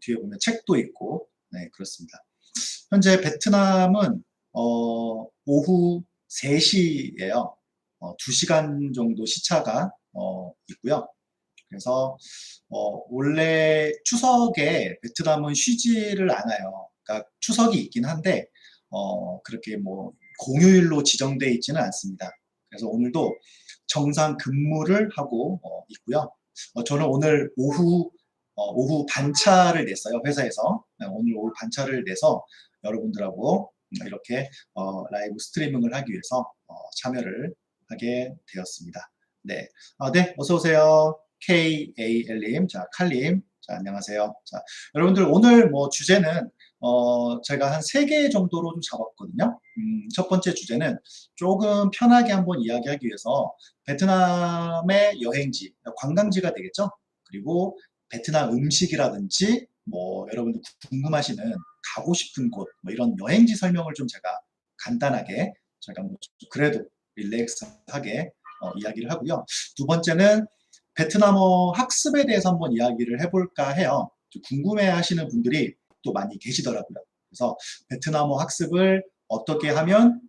뒤에 보면 책도 있고, 네, 그렇습니다. 현재 베트남은 오후 3시예요. 2시간 정도 시차가 있고요. 그래서 원래 추석에 베트남은 쉬지를 않아요. 그러니까 추석이 있긴 한데 그렇게 뭐 공휴일로 지정되어 있지는 않습니다. 그래서 오늘도 정상 근무를 하고 있고요. 저는 오늘 오후 반차를 냈어요. 회사에서. 네, 오늘 오후 반차를 내서 여러분들하고 이렇게 라이브 스트리밍을 하기 위해서 참여를 하게 되었습니다. 네, 네, 어서 오세요. KAL님, 자, 칼님, 자, 안녕하세요. 자, 여러분들 오늘 뭐 주제는 제가 한 3개 정도로 좀 잡았거든요. 첫 번째 주제는 조금 편하게 한번 이야기하기 위해서 베트남의 여행지, 관광지가 되겠죠. 그리고 베트남 음식이라든지 뭐 여러분들 궁금하시는 가고 싶은 곳, 뭐 이런 여행지 설명을 좀 제가 간단하게 제가 뭐 그래도 릴렉스하게 이야기를 하고요. 두 번째는 베트남어 학습에 대해서 한번 이야기를 해볼까 해요. 궁금해 하시는 분들이 또 많이 계시더라고요. 그래서 베트남어 학습을 어떻게 하면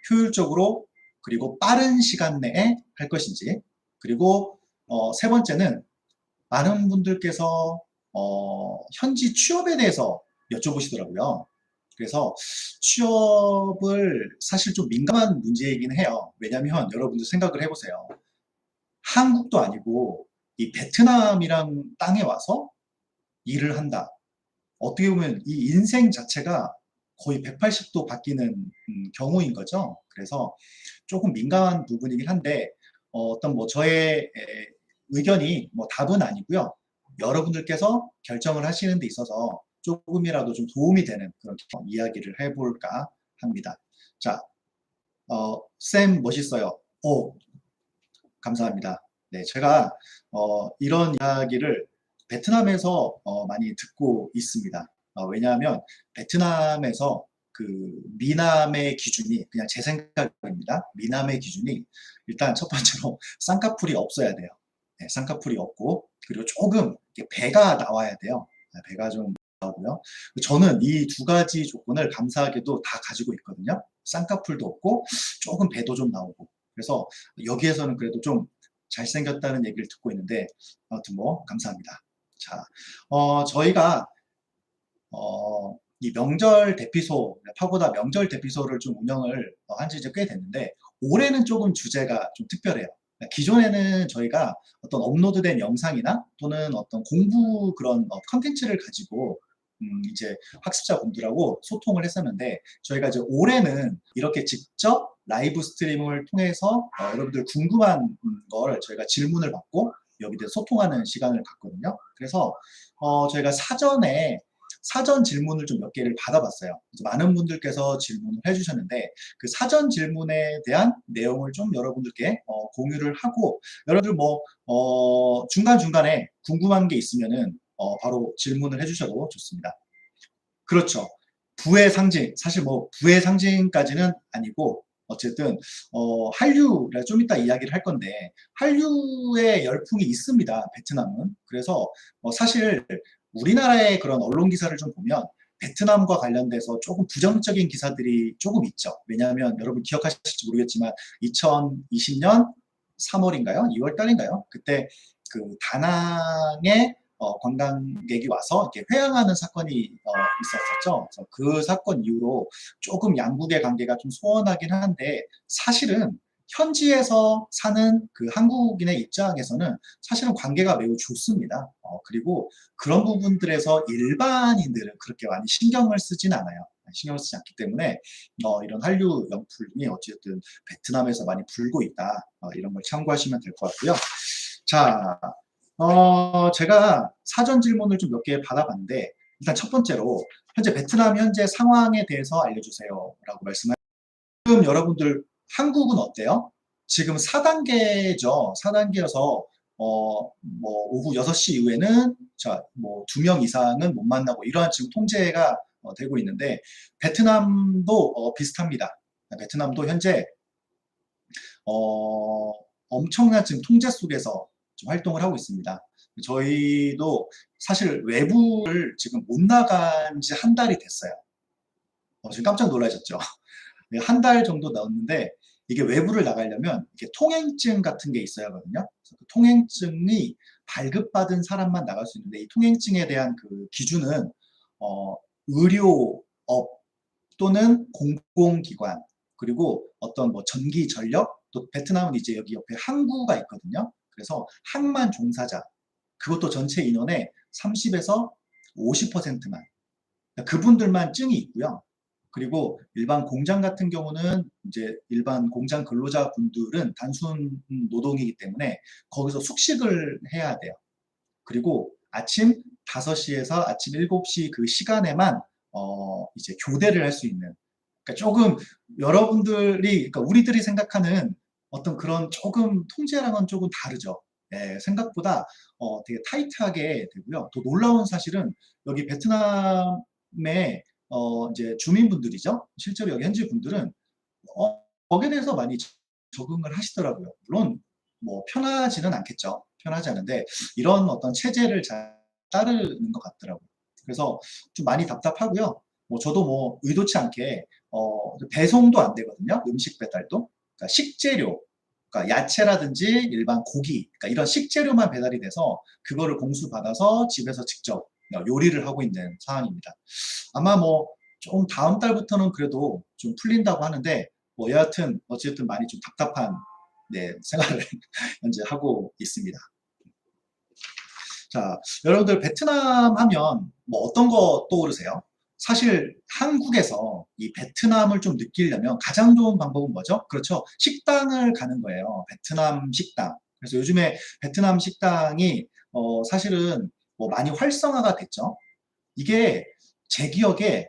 효율적으로 그리고 빠른 시간 내에 할 것인지, 그리고 세 번째는 많은 분들께서 현지 취업에 대해서 여쭤보시더라고요. 그래서 취업을 사실 좀 민감한 문제이긴 해요. 왜냐하면 여러분들 생각을 해보세요. 한국도 아니고 이 베트남이랑 땅에 와서 일을 한다. 어떻게 보면 이 인생 자체가 거의 180도 바뀌는 경우인 거죠. 그래서 조금 민감한 부분이긴 한데 어떤 뭐 저의 의견이 뭐 답은 아니고요. 여러분들께서 결정을 하시는 데 있어서 조금이라도 좀 도움이 되는 그런 이야기를 해볼까 합니다. 자, 쌤 멋있어요. 오, 감사합니다. 네, 제가 이런 이야기를 베트남에서 많이 듣고 있습니다. 왜냐하면 베트남에서 그 미남의 기준이 그냥 제 생각입니다. 미남의 기준이 일단 첫 번째로 쌍꺼풀이 없어야 돼요. 네, 쌍꺼풀이 없고 그리고 조금 배가 나와야 돼요. 네, 배가 좀 나오고요. 저는 이 두 가지 조건을 감사하게도 다 가지고 있거든요. 쌍꺼풀도 없고 조금 배도 좀 나오고 그래서 여기에서는 그래도 좀 잘생겼다는 얘기를 듣고 있는데 아무튼 뭐 감사합니다. 자, 저희가 이 명절 대피소, 파고다 명절 대피소를 좀 운영을 한지 이제 꽤 됐는데 올해는 조금 주제가 좀 특별해요. 기존에는 저희가 어떤 업로드된 영상이나 또는 어떤 공부 그런 컨텐츠를 가지고 이제 학습자분들하고 소통을 했었는데 저희가 이제 올해는 이렇게 직접 라이브 스트리밍을 통해서 여러분들 궁금한 걸 저희가 질문을 받고 여기 대해서 소통하는 시간을 갖거든요. 그래서 저희가 사전 질문을 좀 몇 개를 받아봤어요. 많은 분들께서 질문을 해주셨는데 그 사전 질문에 대한 내용을 좀 여러분들께 공유를 하고 여러분들 뭐 중간중간에 궁금한 게 있으면은 바로 질문을 해주셔도 좋습니다. 그렇죠. 부의 상징, 사실 뭐 부의 상징까지는 아니고 어쨌든 한류를 좀 이따 이야기를 할 건데 한류의 열풍이 있습니다. 베트남은. 그래서 사실 우리나라의 그런 언론 기사를 좀 보면 베트남과 관련돼서 조금 부정적인 기사들이 조금 있죠. 왜냐하면 여러분 기억하실지 모르겠지만 2020년 3월인가요? 2월 달인가요? 그때 그 다낭에 관광객이 와서 이렇게 회항하는 사건이 있었었죠. 그래서 그 사건 이후로 조금 양국의 관계가 좀 소원하긴 한데 사실은 현지에서 사는 그 한국인의 입장에서는 사실은 관계가 매우 좋습니다. 그리고 그런 부분들에서 일반인들은 그렇게 많이 신경을 쓰진 않아요. 신경을 쓰지 않기 때문에 이런 한류 영품이 어쨌든 베트남에서 많이 불고 있다. 이런 걸 참고하시면 될 것 같고요. 자, 제가 사전 질문을 좀 몇 개 받아봤는데 일단 첫 번째로 현재 베트남 현재 상황에 대해서 알려주세요 라고 말씀하셨습니다. 지금 여러분들 한국은 어때요? 지금 4단계죠. 4단계여서 뭐 오후 6시 이후에는 자, 뭐 2명 이상은 못 만나고 이러한 지금 통제가 되고 있는데 베트남도 비슷합니다. 베트남도 현재 엄청난 지금 통제 속에서 좀 활동을 하고 있습니다. 저희도 사실 외부를 지금 못 나간 지 한 달이 됐어요. 지금 깜짝 놀라셨죠? 한 달 정도 넣었는데 이게 외부를 나가려면 이게 통행증 같은 게 있어야 하거든요. 그래서 그 통행증이 발급받은 사람만 나갈 수 있는데 이 통행증에 대한 그 기준은 의료업 또는 공공기관 그리고 어떤 뭐 전기 전력 또 베트남은 이제 여기 옆에 항구가 있거든요. 그래서 항만 종사자 그것도 전체 인원의 30에서 50%만 그분들만 증이 있고요. 그리고 일반 공장 같은 경우는 이제 일반 공장 근로자 분들은 단순 노동이기 때문에 거기서 숙식을 해야 돼요. 그리고 아침 5시에서 아침 7시 그 시간에만 이제 교대를 할 수 있는 그러니까 조금 여러분들이 그러니까 우리들이 생각하는 어떤 그런 조금 통제랑은 조금 다르죠. 예, 생각보다 되게 타이트하게 되고요. 또 놀라운 사실은 여기 베트남의 이제 주민분들이죠. 실제로 여기 현지 분들은 거기에 대해서 많이 적응을 하시더라고요. 물론 뭐 편하지는 않겠죠. 편하지 않은데 이런 어떤 체제를 잘 따르는 것 같더라고요. 그래서 좀 많이 답답하고요. 뭐 저도 뭐 의도치 않게 배송도 안 되거든요. 음식 배달도. 그러니까 식재료, 그러니까 야채라든지 일반 고기, 그러니까 이런 식재료만 배달이 돼서 그거를 공수받아서 집에서 직접 요리를 하고 있는 상황입니다. 아마 뭐 좀 다음 달부터는 그래도 좀 풀린다고 하는데 뭐 여하튼 어쨌든 많이 좀 답답한 네, 생활을 현재 하고 있습니다. 자, 여러분들 베트남 하면 뭐 어떤 거 떠오르세요? 사실 한국에서 이 베트남을 좀 느끼려면 가장 좋은 방법은 뭐죠? 그렇죠. 식당을 가는 거예요. 베트남 식당. 그래서 요즘에 베트남 식당이 사실은 뭐 많이 활성화가 됐죠. 이게 제 기억에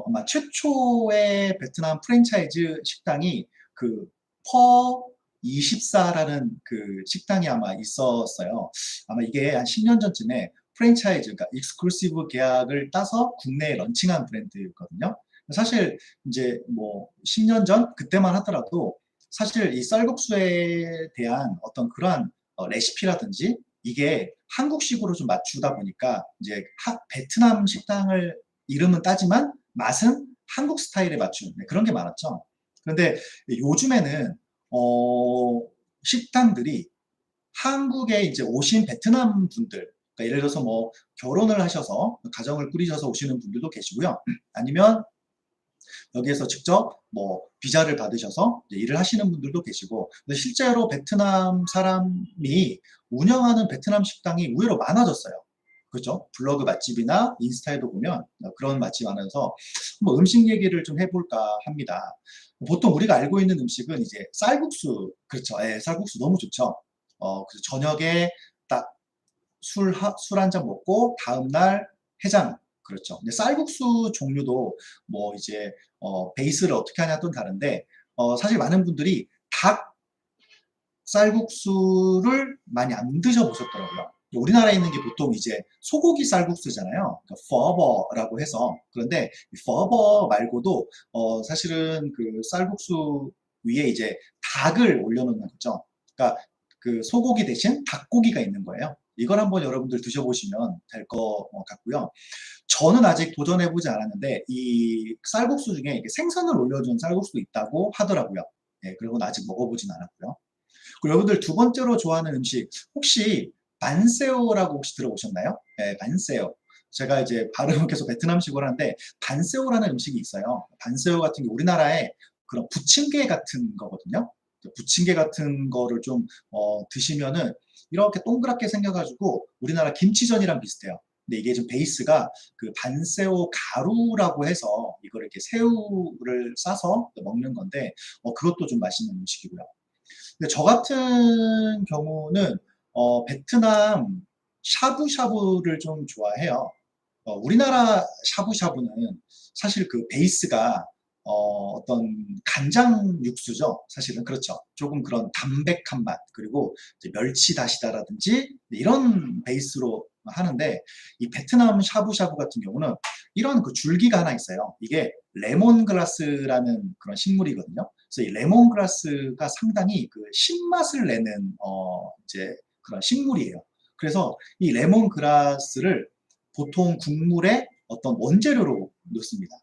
아마 최초의 베트남 프랜차이즈 식당이 그 퍼 24라는 그 식당이 아마 있었어요. 아마 이게 한 10년 전쯤에 프랜차이즈, 그러니까 익스클루시브 계약을 따서 국내에 런칭한 브랜드였거든요. 사실 이제 뭐 10년 전 그때만 하더라도 사실 이 쌀국수에 대한 어떤 그러한 레시피라든지 이게 한국식으로 좀 맞추다 보니까 이제 베트남 식당을 이름은 따지만 맛은 한국 스타일에 맞춘 네, 그런 게 많았죠. 그런데 요즘에는 식당들이 한국에 이제 오신 베트남 분들, 그러니까 예를 들어서 뭐 결혼을 하셔서 가정을 꾸리셔서 오시는 분들도 계시고요. 아니면 여기에서 직접 뭐 비자를 받으셔서 일을 하시는 분들도 계시고 실제로 베트남 사람이 운영하는 베트남 식당이 의외로 많아졌어요. 그렇죠? 블로그 맛집이나 인스타에도 보면 그런 맛집 많아서 뭐 음식 얘기를 좀 해볼까 합니다. 보통 우리가 알고 있는 음식은 이제 쌀국수, 그렇죠? 예, 쌀국수 너무 좋죠. 그래서 저녁에 딱 술 한 잔 먹고 다음날 해장, 그렇죠. 근데 쌀국수 종류도 뭐 이제 베이스를 어떻게 하냐 또 다른데 사실 많은 분들이 닭 쌀국수를 많이 안 드셔보셨더라고요. 우리나라에 있는 게 보통 이제 소고기 쌀국수잖아요. 그러니까 퍼버라고 해서 그런데 퍼버 말고도 사실은 그 쌀국수 위에 이제 닭을 올려놓는 거죠. 그러니까 그 소고기 대신 닭고기가 있는 거예요. 이걸 한번 여러분들 드셔보시면 될 것 같고요. 저는 아직 도전해보지 않았는데 이 쌀국수 중에 이렇게 생선을 올려준 쌀국수도 있다고 하더라고요. 네, 그리고 아직 먹어보진 않았고요. 그리고 여러분들 두 번째로 좋아하는 음식 혹시 반세오라고 혹시 들어보셨나요? 네, 반세오. 제가 이제 발음은 계속 베트남식으로 하는데 반세오라는 음식이 있어요. 반세오 같은 게 우리나라의 그런 부침개 같은 거거든요. 부침개 같은 거를 좀 드시면은 이렇게 동그랗게 생겨가지고 우리나라 김치전이랑 비슷해요. 근데 이게 좀 베이스가 그 반새우 가루라고 해서 이걸 이렇게 새우를 싸서 먹는 건데 그것도 좀 맛있는 음식이고요. 근데 저 같은 경우는 베트남 샤브샤브를 좀 좋아해요. 우리나라 샤브샤브는 사실 그 베이스가 어떤 간장 육수죠. 사실은 그렇죠. 조금 그런 담백한 맛 그리고 이제 멸치 다시다라든지 이런 베이스로 하는데 이 베트남 샤브샤브 같은 경우는 이런 그 줄기가 하나 있어요. 이게 레몬그라스라는 그런 식물이거든요. 그래서 이 레몬그라스가 상당히 그 신맛을 내는 이제 그런 식물이에요. 그래서 이 레몬그라스를 보통 국물에 어떤 원재료로 넣습니다.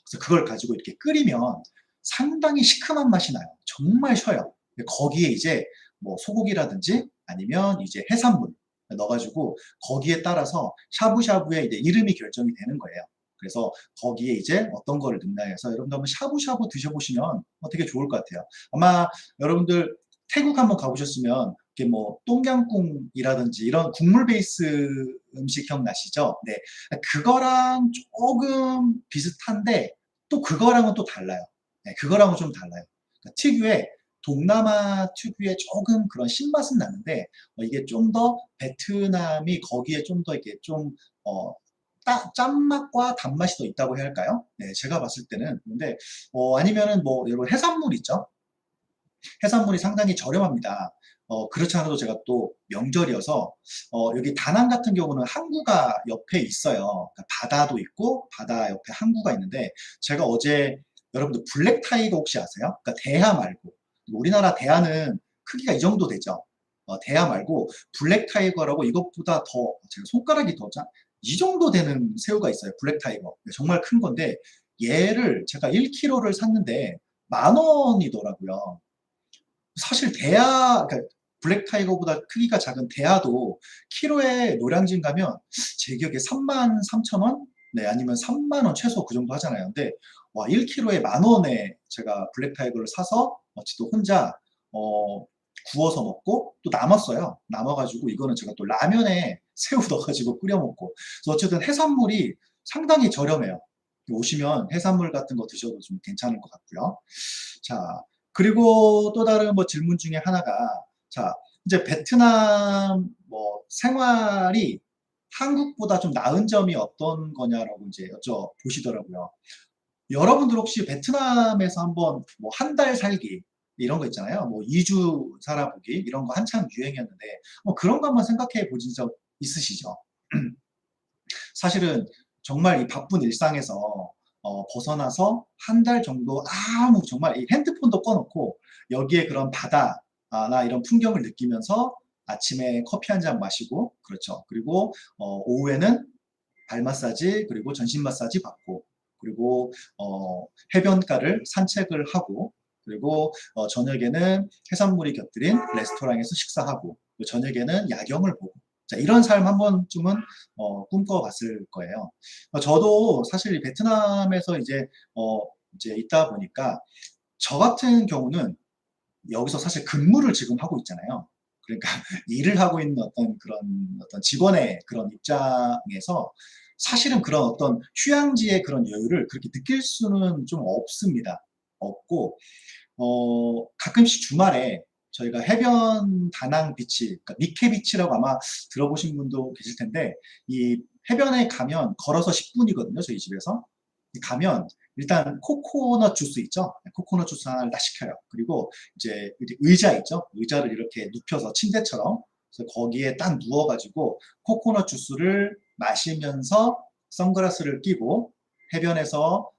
그래서 그걸 가지고 이렇게 끓이면 상당히 시큼한 맛이 나요. 정말 쉬어요. 거기에 이제 뭐 소고기라든지 아니면 이제 해산물 넣어가지고 거기에 따라서 샤브샤브의 이제 이름이 결정이 되는 거예요. 그래서 거기에 이제 어떤 거를 넣나 해서 여러분들 한번 샤브샤브 드셔보시면 되게 좋을 것 같아요. 아마 여러분들 태국 한번 가보셨으면 이게 뭐 똠양꿍이라든지 이런 국물 베이스 음식 기억나시죠? 네, 그거랑 조금 비슷한데 또 그거랑은 또 달라요. 네, 그거랑은 좀 달라요. 그러니까 특유의 동남아 특유의 조금 그런 신맛은 나는데 이게 좀 더 베트남이 거기에 좀 더 이렇게 좀 짠맛과 단맛이 더 있다고 해야 할까요? 네, 제가 봤을 때는. 근데 아니면은 뭐 여러분 해산물 있죠? 해산물이 상당히 저렴합니다. 그렇지 않아도 제가 또 명절이어서 여기 다낭 같은 경우는 항구가 옆에 있어요. 그러니까 바다도 있고 바다 옆에 항구가 있는데 제가 어제 여러분들 블랙 타이거 혹시 아세요? 그러니까 대하 말고 우리나라 대하는 크기가 이 정도 되죠. 대하 말고 블랙 타이거라고 이것보다 더 제가 손가락이 더 이 정도 되는 새우가 있어요. 블랙 타이거 정말 큰 건데 얘를 제가 1kg를 샀는데 10,000원이더라고요. 사실 대하, 그러니까 블랙 타이거보다 크기가 작은 대하도 키로에 노량진 가면 제 기억에 33,000원? 네, 아니면 3만 원 최소 그 정도 하잖아요. 근데 와, 1kg에 10,000원에 제가 블랙 타이거를 사서 또 혼자 구워서 먹고 또 남았어요. 남아가지고 이거는 제가 또 라면에 새우 넣어가지고 끓여 먹고. 그래서 어쨌든 해산물이 상당히 저렴해요. 오시면 해산물 같은 거 드셔도 좀 괜찮을 것 같고요. 자, 그리고 또 다른 뭐 질문 중에 하나가, 자, 이제 베트남 뭐 생활이 한국보다 좀 나은 점이 어떤 거냐라고 이제 여쭤보시더라고요. 여러분들 혹시 베트남에서 한번 뭐 한 달 살기 이런 거 있잖아요. 뭐 2주 살아보기 이런 거 한참 유행이었는데 뭐 그런 거 한번 생각해 보신 적 있으시죠? 사실은 정말 이 바쁜 일상에서 벗어나서 한 달 정도 아무 정말 이 핸드폰도 꺼놓고 여기에 그런 바다나 이런 풍경을 느끼면서 아침에 커피 한 잔 마시고 그렇죠. 그리고 오후에는 발 마사지 그리고 전신 마사지 받고 그리고 해변가를 산책을 하고 그리고 저녁에는 해산물이 곁들인 레스토랑에서 식사하고 저녁에는 야경을 보고 자, 이런 삶 한 번쯤은 꿈꿔봤을 거예요. 저도 사실 베트남에서 이제 있다 보니까 저 같은 경우는 여기서 사실 근무를 지금 하고 있잖아요. 그러니까 일을 하고 있는 어떤 그런 어떤 직원의 그런 입장에서 사실은 그런 어떤 휴양지의 그런 여유를 그렇게 느낄 수는 좀 없습니다. 없고 가끔씩 주말에 저희가 해변 다낭 비치, 그러니까 니케 비치라고 아마 들어보신 분도 계실 텐데 이 해변에 가면 걸어서 10분이거든요. 저희 집에서. 가면 일단 코코넛 주스 있죠? 코코넛 주스 하나를 딱 시켜요. 그리고 이제 의자 있죠? 의자를 이렇게 눕혀서 침대처럼 그래서 거기에 딱 누워가지고 코코넛 주스를 마시면서 선글라스를 끼고 해변에서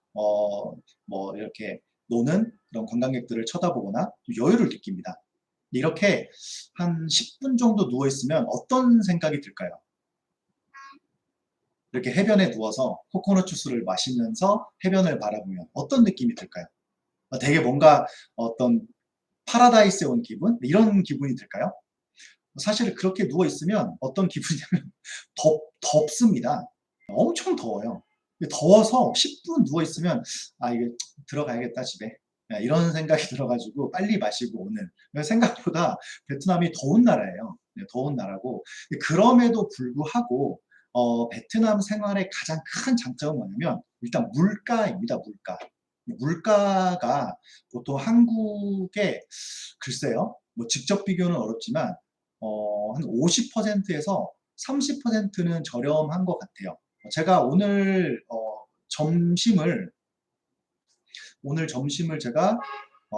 뭐 이렇게 노는 그런 관광객들을 쳐다보거나 여유를 느낍니다. 이렇게 한 10분 정도 누워 있으면 어떤 생각이 들까요? 이렇게 해변에 누워서 코코넛 주스를 마시면서 해변을 바라보면 어떤 느낌이 들까요? 되게 뭔가 어떤 파라다이스에 온 기분? 이런 기분이 들까요? 사실 그렇게 누워 있으면 어떤 기분이냐면 덥습니다. 엄청 더워요. 더워서 10분 누워 있으면 이게 들어가야겠다 집에 이런 생각이 들어가지고 빨리 마시고 오는 생각보다 베트남이 더운 나라예요. 네, 더운 나라고 그럼에도 불구하고 베트남 생활의 가장 큰 장점은 뭐냐면 일단 물가입니다. 물가가 보통 한국에 글쎄요 뭐 직접 비교는 어렵지만 한 50%에서 30%는 저렴한 것 같아요. 제가 오늘 점심을 제가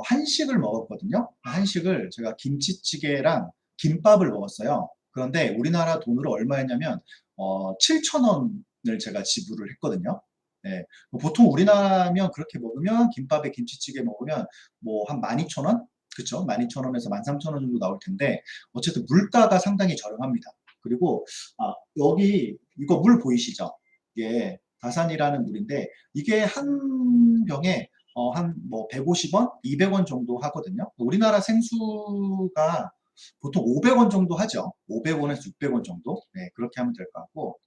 한식을 먹었거든요. 한식을 제가 김치찌개랑 김밥을 먹었어요. 그런데 우리나라 돈으로 얼마였냐면 7,000원을 제가 지불을 했거든요. 네. 보통 우리나라면 그렇게 먹으면 김밥에 김치찌개 먹으면 뭐 한 12,000원? 그쵸? 12,000원에서 13,000원 정도 나올 텐데 어쨌든 물가가 상당히 저렴합니다. 그리고 여기 이거 물 보이시죠? 이게 다산이라는 물인데 이게 한 병에 한 뭐 150원, 200원 정도 하거든요. 우리나라 생수가 보통 500원 정도 하죠. 500원에서 600원 정도. 네, 그렇게 하면 될 것 같고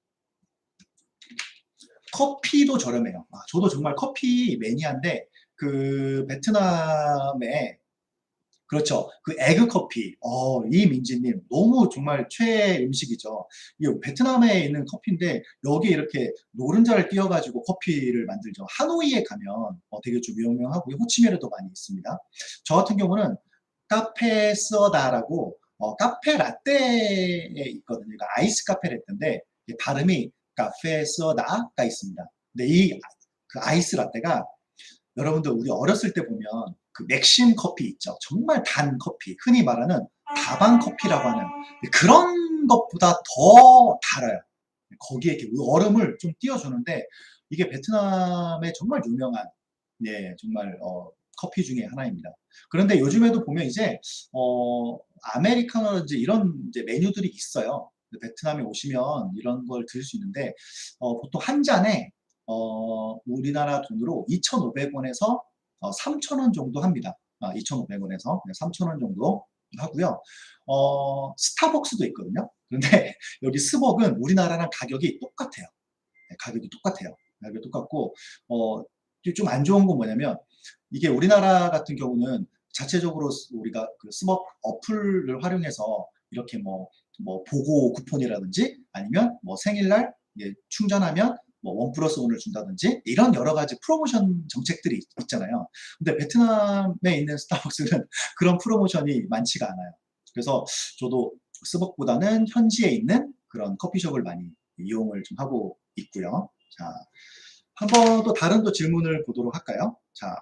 커피도 저렴해요. 저도 정말 커피 매니아인데 그 베트남에 그렇죠. 그 에그 커피. 이민지님 너무 정말 최애 음식이죠. 이 베트남에 있는 커피인데 여기 이렇게 노른자를 띄워가지고 커피를 만들죠. 하노이에 가면 되게 좀 유명하고요. 호치민에도 많이 있습니다. 저 같은 경우는 카페 쓰어다라고 카페 라떼에 있거든요. 그러니까 아이스 카페 라떼인데 발음이 카페 쓰어다가 있습니다. 근데 이 그 아이스 라떼가 여러분들 우리 어렸을 때 보면 그 맥심 커피 있죠. 정말 단 커피. 흔히 말하는 다방 커피라고 하는 그런 것보다 더 달아요. 거기에 이렇게 얼음을 좀 띄워주는데 이게 베트남의 정말 유명한 정말 커피 중에 하나입니다. 그런데 요즘에도 보면 이제 아메리카노라든지 이런 이제 메뉴들이 있어요. 베트남에 오시면 이런 걸 드실 수 있는데 보통 한 잔에 우리나라 돈으로 2,500원에서 3,000원 정도 합니다. 2,500원에서 3,000원 정도 하고요. 스타벅스도 있거든요. 그런데 여기 스벅은 우리나라랑 가격이 똑같아요. 네, 가격이 똑같아요. 가격이 똑같고 좀 안 좋은 건 뭐냐면 이게 우리나라 같은 경우는 자체적으로 우리가 그 스벅 어플을 활용해서 이렇게 뭐 보고 쿠폰이라든지 아니면 뭐 생일날 충전하면 뭐 원 플러스 원을 준다든지 이런 여러 가지 프로모션 정책들이 있잖아요. 근데 베트남에 있는 스타벅스는 그런 프로모션이 많지가 않아요. 그래서 저도 스벅보다는 현지에 있는 그런 커피숍을 많이 이용을 좀 하고 있고요. 자, 한번 또 다른 또 질문을 보도록 할까요? 자,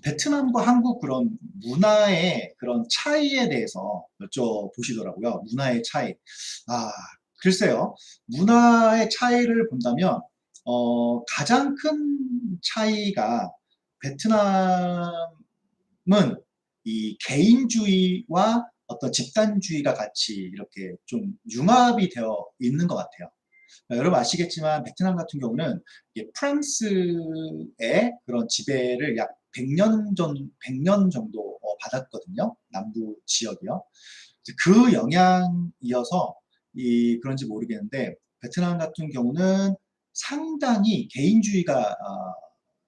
베트남과 한국 그런 문화의 그런 차이에 대해서 여쭤보시더라고요. 문화의 차이. 아, 글쎄요. 문화의 차이를 본다면, 가장 큰 차이가 베트남은 이 개인주의와 어떤 집단주의가 같이 이렇게 좀 융합이 되어 있는 것 같아요. 여러분 아시겠지만 베트남 같은 경우는 프랑스의 그런 지배를 약 100년 정도 받았거든요. 남부 지역이요. 그 영향이어서 그런지 모르겠는데 베트남 같은 경우는 상당히 개인주의가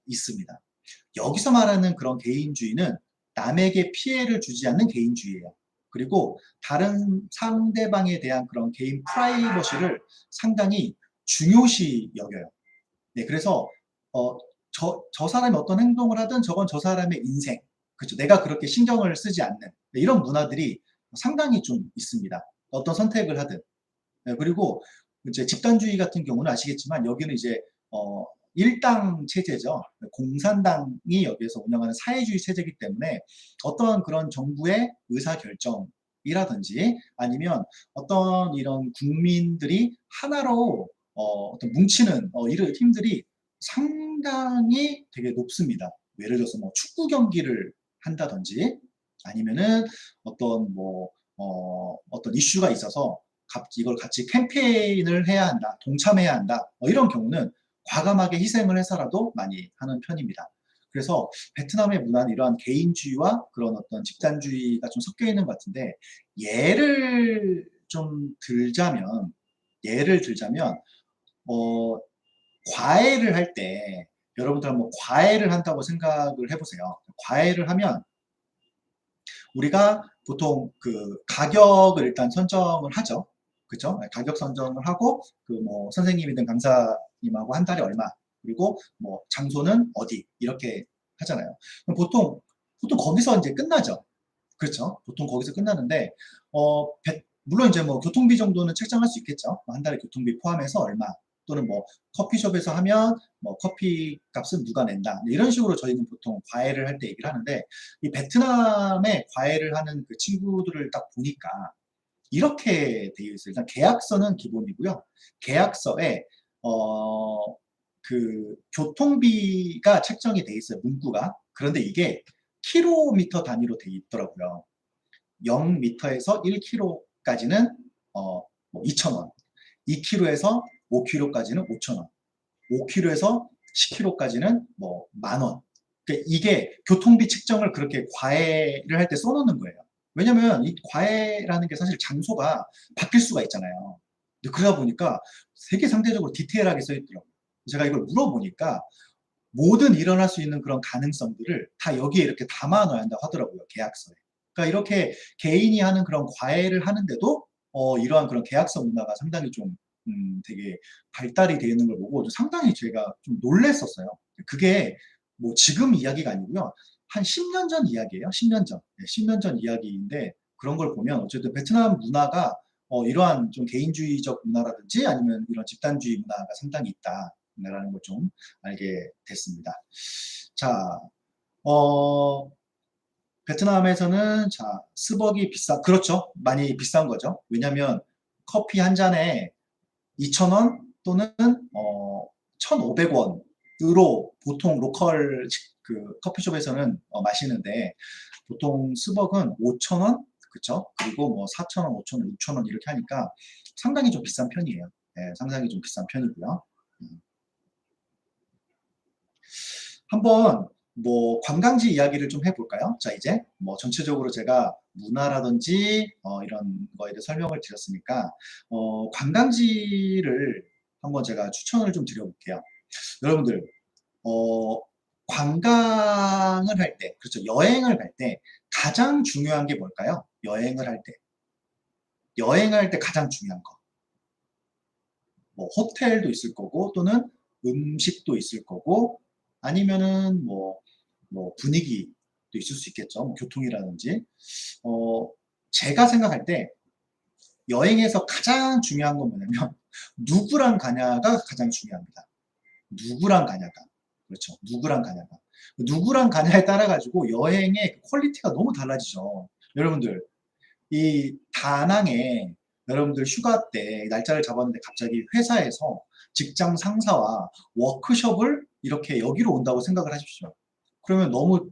있습니다. 여기서 말하는 그런 개인주의는 남에게 피해를 주지 않는 개인주의예요. 그리고 다른 상대방에 대한 그런 개인 프라이버시를 상당히 중요시 여겨요. 네, 그래서 저 사람이 어떤 행동을 하든 저건 저 사람의 인생, 그렇죠. 내가 그렇게 신경을 쓰지 않는 이런 문화들이 상당히 좀 있습니다. 어떤 선택을 하든. 네, 그리고 이제 집단주의 같은 경우는 아시겠지만 여기는 이제 일당 체제죠. 공산당이 여기에서 운영하는 사회주의 체제이기 때문에 어떤 그런 정부의 의사결정이라든지 아니면 어떤 이런 국민들이 하나로 어떤 뭉치는 이런 힘들이 상당히 되게 높습니다. 예를 들어서 뭐 축구 경기를 한다든지 아니면은 어떤 어떤 이슈가 있어서 이걸 같이 캠페인을 해야 한다, 동참해야 한다, 이런 경우는 과감하게 희생을 해서라도 많이 하는 편입니다. 그래서 베트남의 문화는 이러한 개인주의와 그런 어떤 집단주의가 좀 섞여 있는 것 같은데 예를 들자면 과외를 할 때 여러분들 한번 과외를 한다고 생각을 해보세요. 과외를 하면 우리가 보통 그 가격을 일단 선정을 하죠. 그죠? 가격 선정을 하고 그 뭐 선생님이든 강사님하고 한 달에 얼마 그리고 뭐 장소는 어디 이렇게 하잖아요. 그럼 보통 거기서 이제 끝나죠. 그렇죠? 보통 거기서 끝나는데 물론 이제 뭐 교통비 정도는 책정할 수 있겠죠. 한 달에 교통비 포함해서 얼마 또는 뭐 커피숍에서 하면 뭐 커피 값은 누가 낸다 이런 식으로 저희는 보통 과외를 할 때 얘기를 하는데 이 베트남에 과외를 하는 그 친구들을 딱 보니까 이렇게 되어 있어요. 일단 계약서는 기본이고요. 계약서에 그 교통비가 책정이 돼 있어요. 문구가. 그런데 이게 킬로미터 단위로 돼 있더라고요. 0m에서 1km까지는 뭐 2,000원, 2kg에서 5kg까지는 5,000원, 5kg에서 10kg까지는 뭐 10,000원. 그러니까 이게 교통비 측정을 그렇게 과외를 할 때 써놓는 거예요. 왜냐면 이 과외라는 게 사실 장소가 바뀔 수가 있잖아요. 근데 그러다 보니까 되게 상대적으로 디테일하게 써 있더라고요. 제가 이걸 물어보니까 모든 일어날 수 있는 그런 가능성들을 다 여기에 이렇게 담아 놔야 한다고 하더라고요, 계약서에. 그러니까 이렇게 개인이 하는 그런 과외를 하는데도 이러한 그런 계약서 문화가 상당히 좀 되게 발달이 되어 있는 걸 보고 좀 상당히 제가 좀 놀랬었어요. 그게 뭐 지금 이야기가 아니고요. 한 10년 전 이야기예요. 10년 전. 네, 10년 전 이야기인데 그런 걸 보면 어쨌든 베트남 문화가 이러한 좀 개인주의적 문화라든지 아니면 이런 집단주의 문화가 상당히 있다라는 걸 좀 알게 됐습니다. 자, 어, 베트남에서는 자, 스벅이 그렇죠. 많이 비싼 거죠. 왜냐면 커피 한 잔에 2,000원 또는 1,500원으로 보통 로컬 그 커피숍에서는 마시는데 보통 스벅은 5,000원, 그쵸? 그리고 뭐 4,000원, 5,000원, 6,000원 이렇게 하니까 상당히 좀 비싼 편이에요. 네, 상당히 좀 비싼 편이고요. 한번 뭐 관광지 이야기를 좀 해볼까요? 자, 이제 뭐 전체적으로 제가 문화라든지 이런 거에 대해 설명을 드렸으니까 관광지를 한번 제가 추천을 좀 드려볼게요. 여러분들 관광을 할 때, 그렇죠? 여행을 갈 때 가장 중요한 게 뭘까요? 여행할 때 가장 중요한 거. 뭐 호텔도 있을 거고 또는 음식도 있을 거고 아니면은 뭐 분위기도 있을 수 있겠죠. 뭐 교통이라든지. 제가 생각할 때 여행에서 가장 중요한 건 뭐냐면 누구랑 가냐가 가장 중요합니다. 누구랑 가냐가. 그렇죠. 누구랑 가냐가. 누구랑 가냐에 따라 가지고 여행의 퀄리티가 너무 달라지죠. 여러분들 이 다낭에 여러분들 휴가 때 날짜를 잡았는데 갑자기 회사에서 직장 상사와 워크숍을 이렇게 여기로 온다고 생각을 하십시오. 그러면 너무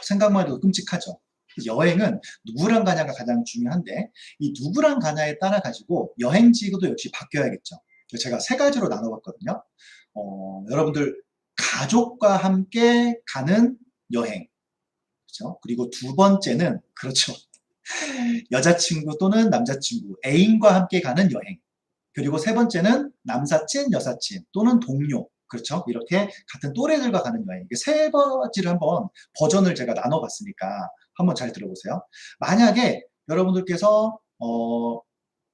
생각만 해도 끔찍하죠. 여행은 누구랑 가냐가 가장 중요한데 이 누구랑 가냐에 따라 가지고 여행지도 역시 바뀌어야겠죠. 제가 세 가지로 나눠봤거든요. 여러분들 가족과 함께 가는 여행, 그렇죠? 그리고 두 번째는 그렇죠. 여자친구 또는 남자친구, 애인과 함께 가는 여행. 그리고 세 번째는 남사친, 여사친 또는 동료. 그렇죠? 이렇게 같은 또래들과 가는 여행. 이게 세 가지를 한번 버전을 제가 나눠봤으니까 한번 잘 들어보세요. 만약에 여러분들께서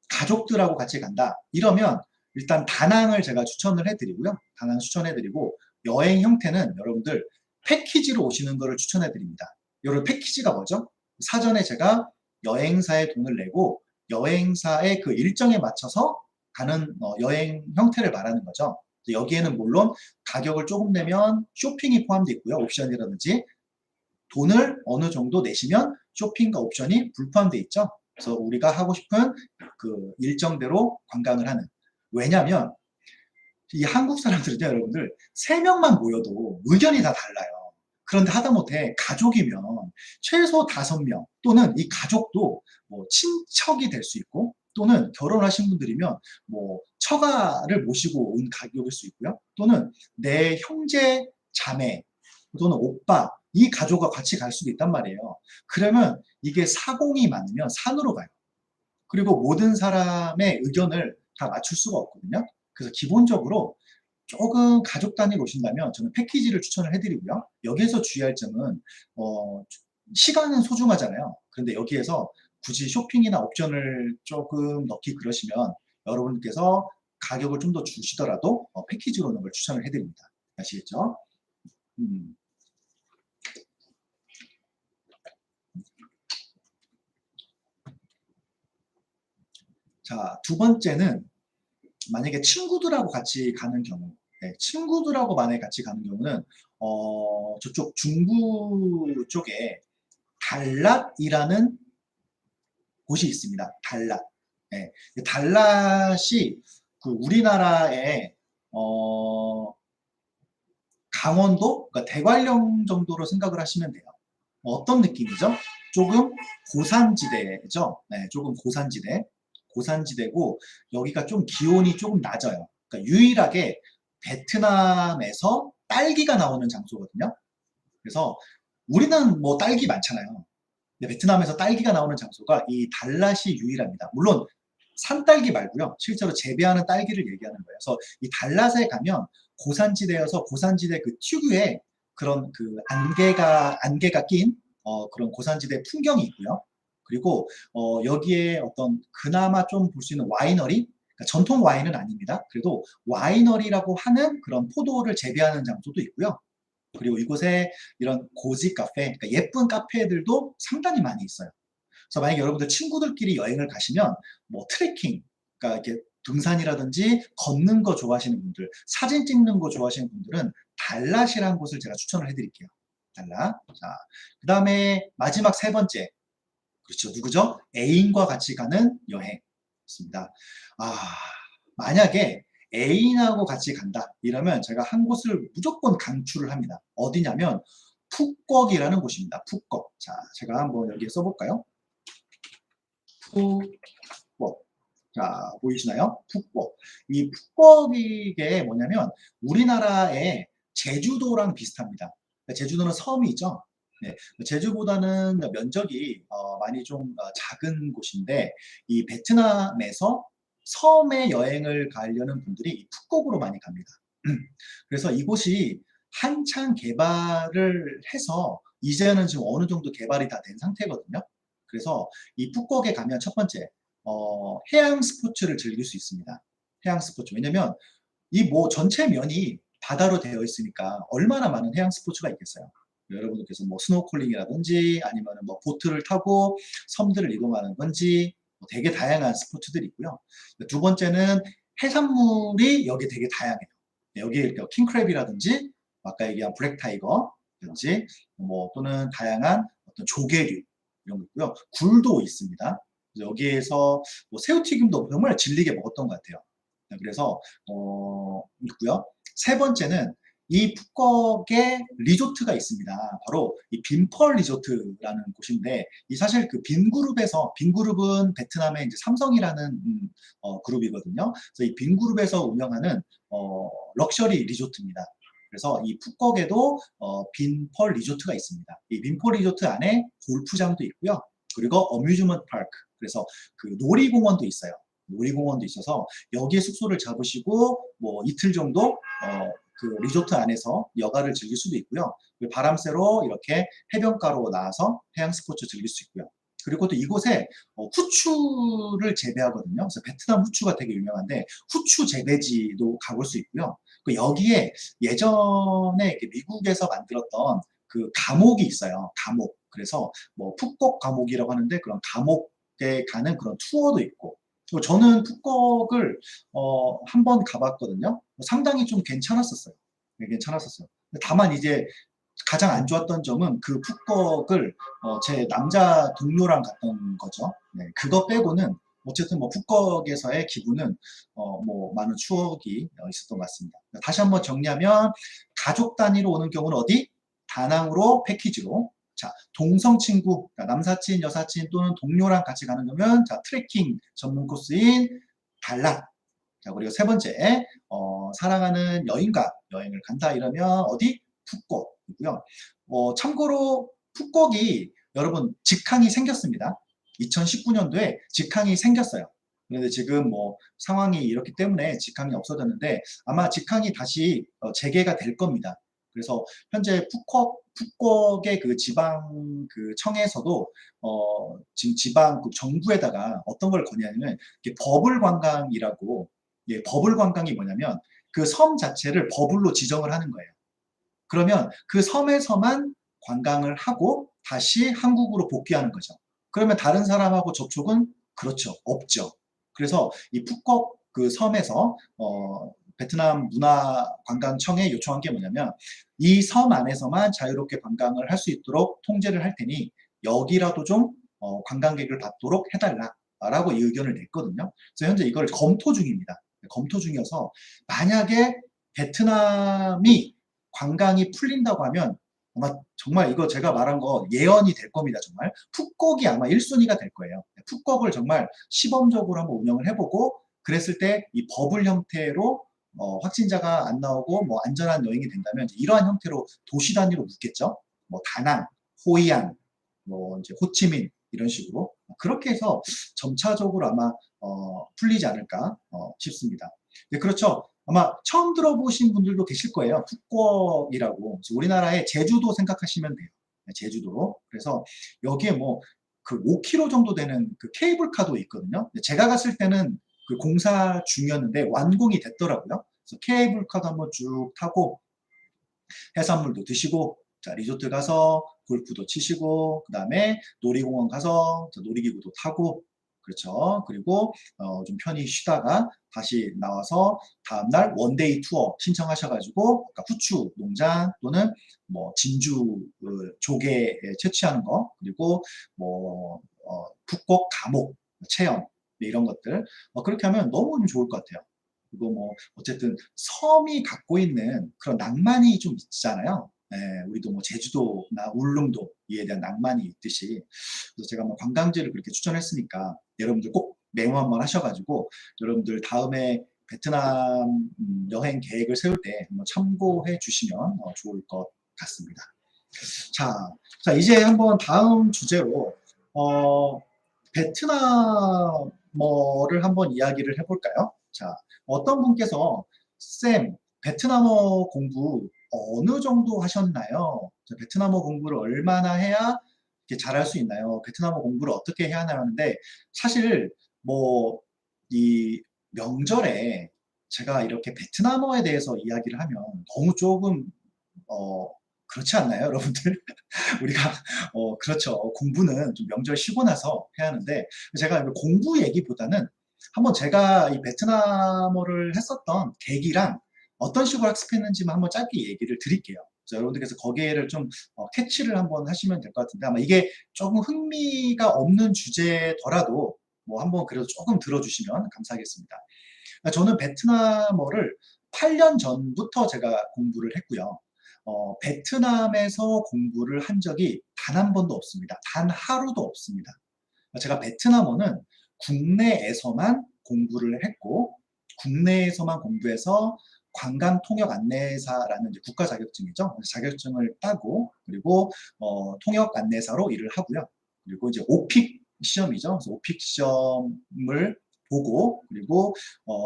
가족들하고 같이 간다. 이러면 일단 다낭을 제가 추천을 해드리고요. 다낭 추천해드리고 여행 형태는 여러분들 패키지로 오시는 것을 추천해드립니다. 이런 패키지가 뭐죠? 사전에 제가 여행사에 돈을 내고 여행사의 그 일정에 맞춰서 가는 여행 형태를 말하는 거죠. 여기에는 물론 가격을 조금 내면 쇼핑이 포함되어 있고요. 옵션이라든지 돈을 어느 정도 내시면 쇼핑과 옵션이 불포함되어 있죠. 그래서 우리가 하고 싶은 그 일정대로 관광을 하는. 왜냐하면 이 한국 사람들은요, 여러분들 3명만 모여도 의견이 다 달라요. 그런데 하다못해 가족이면 최소 5명 또는 이 가족도 뭐 친척이 될 수 있고 또는 결혼하신 분들이면 뭐 처가를 모시고 온 가족일 수 있고요. 또는 내 형제, 자매 또는 오빠 이 가족과 같이 갈 수도 있단 말이에요. 그러면 이게 사공이 많으면 산으로 가요. 그리고 모든 사람의 의견을 다 맞출 수가 없거든요. 그래서 기본적으로 조금 가족 단위로 오신다면 저는 패키지를 추천을 해드리고요. 여기에서 주의할 점은 시간은 소중하잖아요. 그런데 여기에서 굳이 쇼핑이나 옵션을 조금 넣기 그러시면 여러분께서 가격을 좀 더 주시더라도 패키지로 오는 걸 추천을 해드립니다. 아시겠죠? 자, 두 번째는 만약에 친구들하고 같이 가는 경우, 네, 친구들하고 만약에 같이 가는 경우는 저쪽 중부 쪽에 달랏이라는 곳이 있습니다. 달랏. 네, 달랏이 그 우리나라의 강원도, 그러니까 대관령 정도로 생각을 하시면 돼요. 어떤 느낌이죠? 조금 고산지대죠. 네, 조금 고산지대. 고산지대고 여기가 좀 기온이 조금 낮아요. 그러니까 유일하게 베트남에서 딸기가 나오는 장소거든요. 그래서 우리는 뭐 딸기 많잖아요. 근데 베트남에서 딸기가 나오는 장소가 이 달랏이 유일합니다. 물론 산딸기 말고요. 실제로 재배하는 딸기를 얘기하는 거예요. 그래서 이 달랏에 가면 고산지대여서 고산지대 그 특유의 그런 그 안개가 낀 그런 고산지대 풍경이 있고요. 그리고 여기에 어떤 그나마 좀 볼 수 있는 와이너리, 그러니까 전통 와인은 아닙니다. 그래도 와이너리라고 하는 그런 포도를 재배하는 장소도 있고요. 그리고 이곳에 이런 고지 카페, 그러니까 예쁜 카페들도 상당히 많이 있어요. 그래서 만약에 여러분들 친구들끼리 여행을 가시면 뭐 트레킹, 그러니까 이렇게 등산이라든지 걷는 거 좋아하시는 분들, 사진 찍는 거 좋아하시는 분들은 달랏이라는 곳을 제가 추천을 해드릴게요. 달랏. 자, 그 다음에 마지막 세 번째. 그렇죠. 누구죠? 애인과 같이 가는 여행입니다. 만약에 애인하고 같이 간다 이러면 제가 한 곳을 무조건 강추를 합니다. 어디냐면 푸꾸옥이라는 곳입니다. 푸꾸옥. 자, 제가 한번 여기에 써볼까요? 푸꾸옥. 자, 보이시나요? 푸꾸옥. 이 푸꾸옥이 뭐냐면 우리나라의 제주도랑 비슷합니다. 제주도는 섬이 있죠. 네, 제주보다는 면적이 많이 좀 작은 곳인데 이 베트남에서 섬에 여행을 가려는 분들이 이 푸꾸옥으로 많이 갑니다. 그래서 이곳이 한창 개발을 해서 이제는 지금 어느 정도 개발이 다 된 상태거든요. 그래서 이 푸꾸옥에 가면 첫 번째 해양 스포츠를 즐길 수 있습니다. 해양 스포츠. 왜냐면 이 뭐 전체 면이 바다로 되어 있으니까 얼마나 많은 해양 스포츠가 있겠어요. 여러분들께서 뭐 스노클링이라든지 아니면 뭐 보트를 타고 섬들을 이동하는 건지 뭐 되게 다양한 스포츠들이 있고요. 두 번째는 해산물이 여기 되게 다양해요. 여기 킹크랩이라든지 아까 얘기한 블랙타이거든지 뭐 또는 다양한 어떤 조개류 이런 거 있고요. 굴도 있습니다. 여기에서 뭐 새우튀김도 정말 질리게 먹었던 것 같아요. 그래서 있고요. 세 번째는 이 푸꾸옥에 리조트가 있습니다. 바로 이 빈펄 리조트라는 곳인데 이 사실 그 빈그룹은 베트남의 이제 삼성이라는 그룹이거든요. 그래서 이 빈그룹에서 운영하는 럭셔리 리조트입니다. 그래서 이 푸꾸옥에도 빈펄 리조트가 있습니다. 이 빈펄 리조트 안에 골프장도 있고요. 그리고 어뮤즈먼트 파크, 그래서 그 놀이공원도 있어요. 놀이공원도 있어서 여기에 숙소를 잡으시고 뭐 이틀 정도 그 리조트 안에서 여가를 즐길 수도 있고요. 바람 쐬러 이렇게 해변가로 나와서 해양 스포츠 즐길 수 있고요. 그리고 또 이곳에 후추를 재배하거든요. 그래서 베트남 후추가 되게 유명한데 후추 재배지도 가볼 수 있고요. 여기에 예전에 미국에서 만들었던 그 감옥이 있어요. 감옥. 그래서 뭐 푸꾸옥 감옥이라고 하는데 그런 감옥에 가는 그런 투어도 있고. 저는 푸꾸옥을 한번 가봤거든요. 상당히 좀 괜찮았었어요. 네, 괜찮았었어요. 다만 이제 가장 안 좋았던 점은 그 푸꾸옥을 제 남자 동료랑 갔던 거죠. 네, 그거 빼고는 어쨌든 뭐 푸꾸옥에서의 기분은 뭐 많은 추억이 있었던 것 같습니다. 다시 한번 정리하면 가족 단위로 오는 경우는 어디? 다낭으로 패키지로. 자, 동성 친구, 그러니까 남사친, 여사친 또는 동료랑 같이 가는 거면 자, 트레킹 전문 코스인 달랏. 자, 그리고 세 번째, 사랑하는 여인과 여행을 간다 이러면 어디? 푸꾸옥이고요. 참고로 푸꾸옥이 여러분 직항이 생겼습니다. 2019년도에 직항이 생겼어요. 그런데 지금 뭐 상황이 이렇기 때문에 직항이 없어졌는데 아마 직항이 다시 재개가 될 겁니다. 그래서 현재 푸꾸옥의 그 지방 그 청에서도 지금 지방 그 정부에다가 어떤 걸 거냐면 버블 관광이라고. 예, 버블 관광이 뭐냐면 그 섬 자체를 버블로 지정을 하는 거예요. 그러면 그 섬에서만 관광을 하고 다시 한국으로 복귀하는 거죠. 그러면 다른 사람하고 접촉은 그렇죠. 없죠. 그래서 이 푸꾸옥 그 섬에서 베트남 문화관광청에 요청한 게 뭐냐면 이 섬 안에서만 자유롭게 관광을 할 수 있도록 통제를 할 테니 여기라도 좀 관광객을 받도록 해달라라고 이 의견을 냈거든요. 그래서 현재 이걸 검토 중입니다. 검토 중이어서 만약에 베트남이 관광이 풀린다고 하면 아마 정말 이거 제가 말한 거 예언이 될 겁니다. 정말 푹곡이 아마 1순위가 될 거예요. 푹곡을 정말 시범적으로 한번 운영을 해보고 그랬을 때 이 버블 형태로 확진자가 안 나오고 뭐 안전한 여행이 된다면 이러한 형태로 도시 단위로 묶겠죠. 뭐 다낭, 호이안, 뭐 이제 호치민 이런 식으로 그렇게 해서 점차적으로 아마 풀리지 않을까 싶습니다. 네, 그렇죠. 아마 처음 들어보신 분들도 계실 거예요. 푸꾸옥이라고. 우리나라의 제주도 생각하시면 돼요. 네, 제주도. 그래서 여기에 뭐 그 5km 정도 되는 그 케이블카도 있거든요. 제가 갔을 때는 그 공사 중이었는데 완공이 됐더라고요. 그래서 케이블카도 한번 쭉 타고 해산물도 드시고 자 리조트 가서 골프도 치시고 그 다음에 놀이공원 가서 놀이기구도 타고 그렇죠. 그리고 좀 편히 쉬다가 다시 나와서 다음날 원데이 투어 신청하셔가지고 후추 농장 또는 뭐 진주 조개 채취하는 거 그리고 뭐 북곡 감옥 체험 이런 것들 그렇게 하면 너무 좋을 것 같아요. 그리고 뭐 어쨌든 섬이 갖고 있는 그런 낭만이 좀 있잖아요. 네, 우리도 뭐 제주도나 울릉도 이에 대한 낭만이 있듯이 그래서 제가 뭐 관광지를 그렇게 추천했으니까 여러분들 꼭 메모 한번 하셔가지고 여러분들 다음에 베트남 여행 계획을 세울 때 한번 참고해 주시면 좋을 것 같습니다. 자 이제 한번 다음 주제로 베트남어를 한번 이야기를 해볼까요? 자, 어떤 분께서 쌤, 베트남어 공부 어느 정도 하셨나요? 베트남어 공부를 얼마나 해야 이렇게 잘할 수 있나요? 베트남어 공부를 어떻게 해야 하나요? 하는데 사실 뭐 이 명절에 제가 이렇게 베트남어에 대해서 이야기를 하면 너무 조금 그렇지 않나요, 여러분들? 우리가 그렇죠. 공부는 좀 명절 쉬고 나서 해야 하는데 제가 공부 얘기보다는 한번 제가 이 베트남어를 했었던 계기랑 어떤 식으로 학습했는지만 한번 짧게 얘기를 드릴게요. 그래서 여러분들께서 거기에를 좀 캐치를 한번 하시면 될 것 같은데 아마 이게 조금 흥미가 없는 주제더라도 뭐 한번 그래도 조금 들어주시면 감사하겠습니다. 저는 베트남어를 8년 전부터 제가 공부를 했고요. 베트남에서 공부를 한 적이 단 한 번도 없습니다. 단 하루도 없습니다. 제가 베트남어는 국내에서만 공부를 했고 국내에서만 공부해서 관광통역 안내사라는 이제 국가 자격증이죠. 자격증을 따고 그리고 통역 안내사로 일을 하고요. 그리고 이제 오픽 시험이죠. 그래서 오픽 시험을 보고 그리고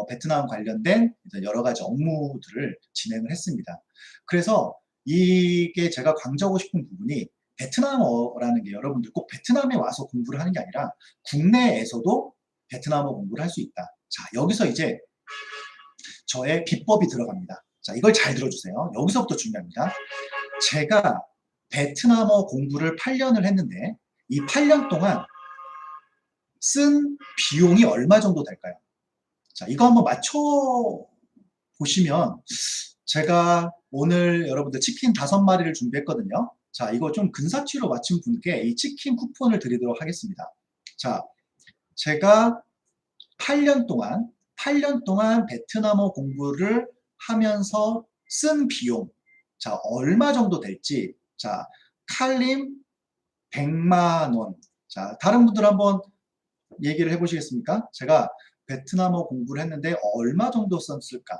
베트남 관련된 여러 가지 업무들을 진행을 했습니다. 그래서 이게 제가 강조하고 싶은 부분이 베트남어라는 게 여러분들 꼭 베트남에 와서 공부를 하는 게 아니라 국내에서도 베트남어 공부를 할 수 있다. 자, 여기서 이제 저의 비법이 들어갑니다. 자, 이걸 잘 들어주세요. 여기서부터 중요합니다. 제가 베트남어 공부를 8년을 했는데 이 8년 동안 쓴 비용이 얼마 정도 될까요? 자, 이거 한번 맞춰 보시면 제가 오늘 여러분들 치킨 5마리를 준비했거든요. 자, 이거 좀 근사치로 맞춘 분께 이 치킨 쿠폰을 드리도록 하겠습니다. 자, 제가 8년 동안 베트남어 공부를 하면서 쓴 비용, 자, 얼마 정도 될지, 자, 칼림 100만 원. 자, 다른 분들 한번 얘기를 해보시겠습니까? 제가 베트남어 공부를 했는데 얼마 정도 썼을까?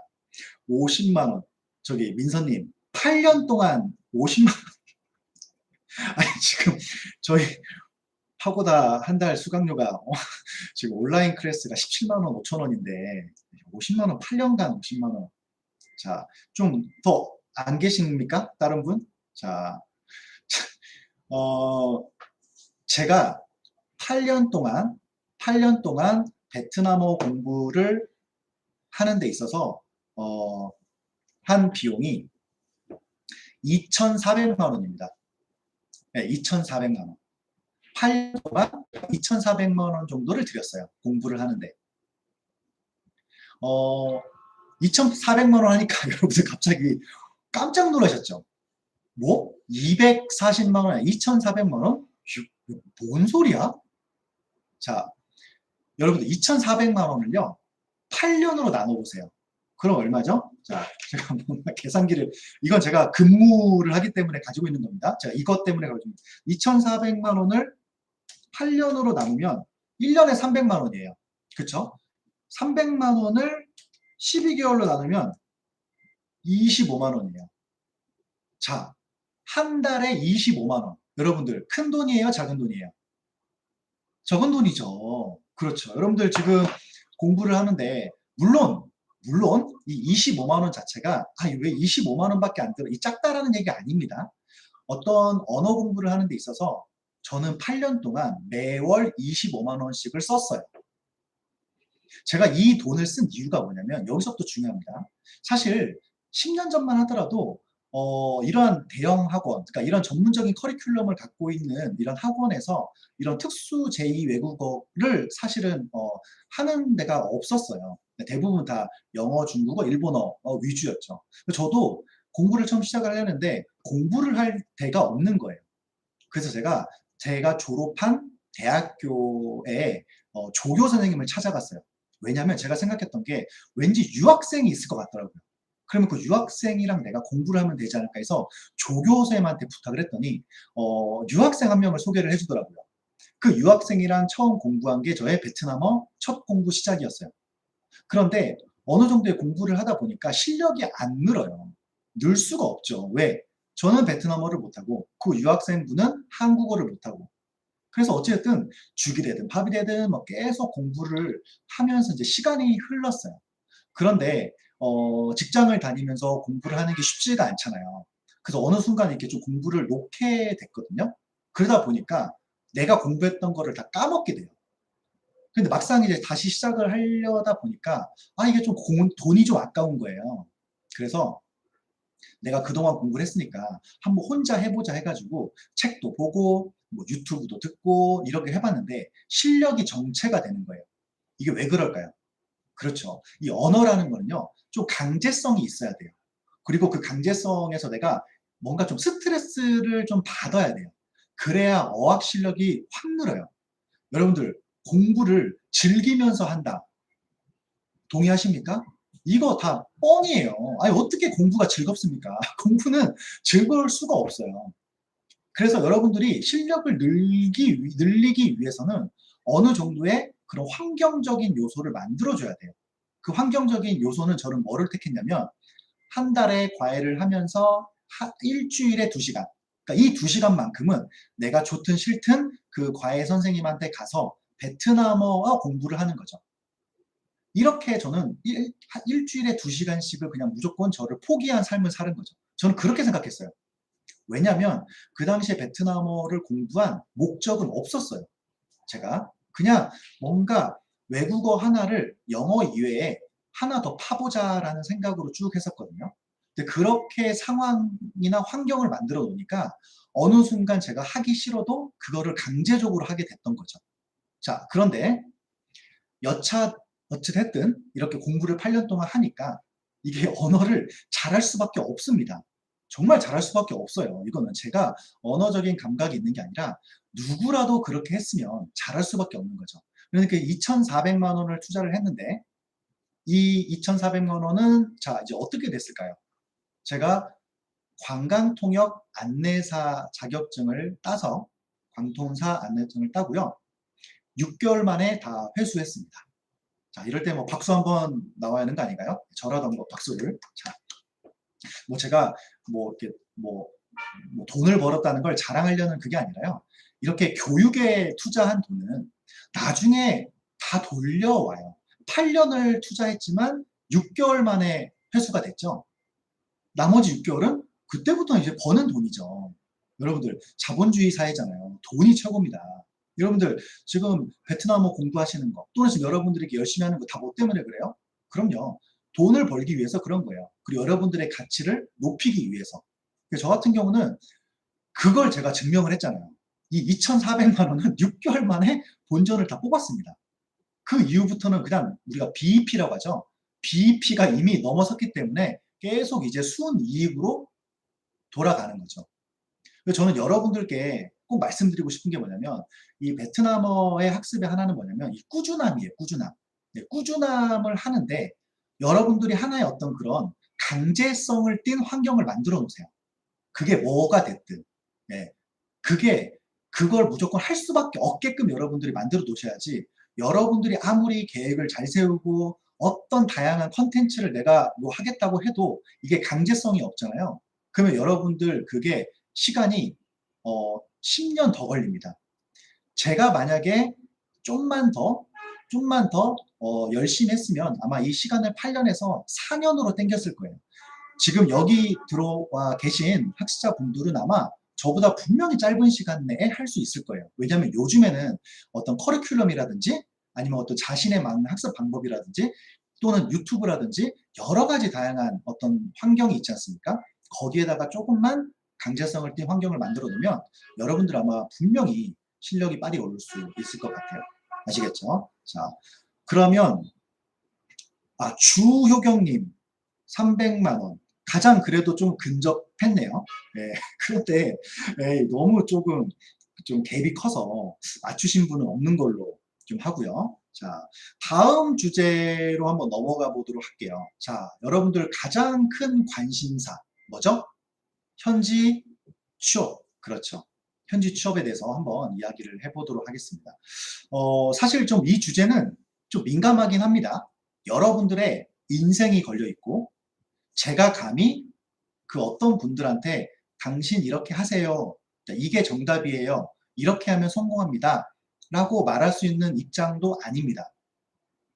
50만 원. 저기 민서님, 8년 동안 50만 원. 아니, 지금 저희 파고다 한 달 수강료가 지금 온라인 클래스가 17만 원 5천 원인데 50만 원 8년간 50만 원. 자, 좀 더 안 계십니까? 다른 분? 자, 제가 8년 동안 베트남어 공부를 하는 데 있어서 한 비용이 2,400만 원입니다. 네, 2,400만 원. 8년 동안 2,400만 원 정도를 들였어요. 공부를 하는데. 2,400만 원 하니까 여러분들 갑자기 깜짝 놀라셨죠? 뭐? 240만 원, 2,400만 원? 뭔 소리야? 자, 여러분들 2,400만 원을요. 8년으로 나눠보세요. 그럼 얼마죠? 자, 제가 뭔가 계산기를, 이건 제가 근무를 하기 때문에 가지고 있는 겁니다. 제가 이것 때문에 가지고 있는 2,400만 원을 8년으로 나누면 1년에 300만 원이에요. 그쵸? 300만 원을 12개월로 나누면 25만 원이에요. 자, 한 달에 25만 원. 여러분들, 큰 돈이에요? 작은 돈이에요? 적은 돈이죠. 그렇죠. 여러분들 지금 공부를 하는데, 물론, 이 25만 원 자체가, 왜 25만 원밖에 안 들어? 이 작다라는 얘기가 아닙니다. 어떤 언어 공부를 하는 데 있어서 저는 8년 동안 매월 25만 원씩을 썼어요. 제가 이 돈을 쓴 이유가 뭐냐면 여기서부터 중요합니다. 사실 10년 전만 하더라도 이러한 대형 학원, 그러니까 이런 전문적인 커리큘럼을 갖고 있는 이런 학원에서 이런 특수 제2 외국어를 사실은 하는 데가 없었어요. 대부분 다 영어, 중국어, 일본어 위주였죠. 저도 공부를 처음 시작을 하려는데 공부를 할 데가 없는 거예요. 그래서 제가 졸업한 대학교에 조교 선생님을 찾아갔어요. 왜냐하면 제가 생각했던 게 왠지 유학생이 있을 것 같더라고요. 그러면 그 유학생이랑 내가 공부를 하면 되지 않을까 해서 조교 선생님한테 부탁을 했더니 유학생 한 명을 소개를 해주더라고요. 그 유학생이랑 처음 공부한 게 저의 베트남어 첫 공부 시작이었어요. 그런데 어느 정도의 공부를 하다 보니까 실력이 안 늘어요. 늘 수가 없죠. 왜? 저는 베트남어를 못하고 그 유학생분은 한국어를 못하고 그래서 어쨌든 죽이 되든 밥이 되든 뭐 계속 공부를 하면서 이제 시간이 흘렀어요. 그런데 직장을 다니면서 공부를 하는 게 쉽지가 않잖아요. 그래서 어느 순간 이렇게 좀 공부를 놓게 됐거든요. 그러다 보니까 내가 공부했던 거를 다 까먹게 돼요. 근데 막상 이제 다시 시작을 하려다 보니까 이게 좀 돈이 좀 아까운 거예요. 그래서 내가 그동안 공부를 했으니까 한번 혼자 해보자 해가지고 책도 보고 뭐 유튜브도 듣고 이렇게 해봤는데 실력이 정체가 되는 거예요. 이게 왜 그럴까요? 그렇죠. 이 언어라는 거는요, 좀 강제성이 있어야 돼요. 그리고 그 강제성에서 내가 뭔가 좀 스트레스를 좀 받아야 돼요. 그래야 어학 실력이 확 늘어요. 여러분들, 공부를 즐기면서 한다. 동의하십니까? 이거 다 뻥이에요. 아니, 어떻게 공부가 즐겁습니까? 공부는 즐거울 수가 없어요. 그래서 여러분들이 실력을 늘리기 위해서는 어느 정도의 그런 환경적인 요소를 만들어줘야 돼요. 그 환경적인 요소는 저는 뭐를 택했냐면, 한 달에 과외를 하면서 일주일에 2시간. 그러니까 이 2시간만큼은 내가 좋든 싫든 그 과외 선생님한테 가서 베트남어와 공부를 하는 거죠. 이렇게 저는 일주일에 2시간씩을 그냥 무조건 저를 포기한 삶을 사는 거죠. 저는 그렇게 생각했어요. 왜냐하면 그 당시에 베트남어를 공부한 목적은 없었어요. 제가 그냥 뭔가 외국어 하나를 영어 이외에 하나 더 파보자라는 생각으로 쭉 했었거든요. 근데 그렇게 상황이나 환경을 만들어 놓으니까 어느 순간 제가 하기 싫어도 그거를 강제적으로 하게 됐던 거죠. 자, 그런데 여차 어찌됐든 이렇게 공부를 8년 동안 하니까 이게 언어를 잘할 수밖에 없습니다. 정말 잘할 수밖에 없어요. 이거는 제가 언어적인 감각이 있는 게 아니라 누구라도 그렇게 했으면 잘할 수밖에 없는 거죠. 그러니까 2,400만 원을 투자를 했는데 이 2,400만 원은 자 이제 어떻게 됐을까요? 제가 관광통역 안내사 자격증을 따서 관통사 안내증을 따고요. 6개월 만에 다 회수했습니다. 자, 이럴 때 뭐 박수 한번 나와야 하는 거 아닌가요? 저라도 한번 박수를. 자, 뭐 제가 뭐 이렇게 뭐 돈을 벌었다는 걸 자랑하려는 그게 아니라요. 이렇게 교육에 투자한 돈은 나중에 다 돌려와요. 8년을 투자했지만 6개월 만에 회수가 됐죠. 나머지 6개월은 그때부터 이제 버는 돈이죠. 여러분들 자본주의 사회잖아요. 돈이 최고입니다. 여러분들 지금 베트남어 공부하시는 거 또는 지금 여러분들이 이렇게 열심히 하는 거 다 뭐 때문에 그래요? 그럼요. 돈을 벌기 위해서 그런 거예요. 그리고 여러분들의 가치를 높이기 위해서. 저 같은 경우는 그걸 제가 증명을 했잖아요. 이 2,400만 원은 6개월 만에 본전을 다 뽑았습니다. 그 이후부터는 그냥 우리가 BEP라고 하죠. BEP가 이미 넘어섰기 때문에 계속 이제 순이익으로 돌아가는 거죠. 그래서 저는 여러분들께 꼭 말씀드리고 싶은 게 뭐냐면 이 베트남어의 학습의 하나는 뭐냐면 이 꾸준함이에요. 꾸준함. 네, 꾸준함을 하는데 여러분들이 하나의 어떤 그런 강제성을 띤 환경을 만들어 놓으세요. 그게 뭐가 됐든. 예. 그걸 무조건 할 수밖에 없게끔 여러분들이 만들어 놓으셔야지, 여러분들이 아무리 계획을 잘 세우고 어떤 다양한 컨텐츠를 내가 뭐 하겠다고 해도 이게 강제성이 없잖아요. 그러면 여러분들 그게 시간이 10년 더 걸립니다. 제가 만약에 좀만 더, 좀만 더 열심히 했으면 아마 이 시간을 8년에서 4년으로 당겼을 거예요. 지금 여기 들어와 계신 학습자분들은 아마 저보다 분명히 짧은 시간 내에 할 수 있을 거예요. 왜냐하면 요즘에는 어떤 커리큘럼이라든지 아니면 어떤 자신에 맞는 학습 방법이라든지 또는 유튜브라든지 여러 가지 다양한 어떤 환경이 있지 않습니까? 거기에다가 조금만 강제성을 띈 환경을 만들어 놓으면 여러분들 아마 분명히 실력이 빨리 오를 수 있을 것 같아요. 아시겠죠? 자, 그러면 주효경님 300만 원. 가장 그래도 좀 근접했네요. 예, 그런데 너무 조금 좀 갭이 커서 맞추신 분은 없는 걸로 좀 하고요. 자, 다음 주제로 한번 넘어가 보도록 할게요. 자, 여러분들 가장 큰 관심사 뭐죠? 현지 취업. 그렇죠. 현지 취업에 대해서 한번 이야기를 해보도록 하겠습니다. 사실 좀 이 주제는 좀 민감하긴 합니다. 여러분들의 인생이 걸려 있고 제가 감히 그 어떤 분들한테 당신 이렇게 하세요. 이게 정답이에요. 이렇게 하면 성공합니다. 라고 말할 수 있는 입장도 아닙니다.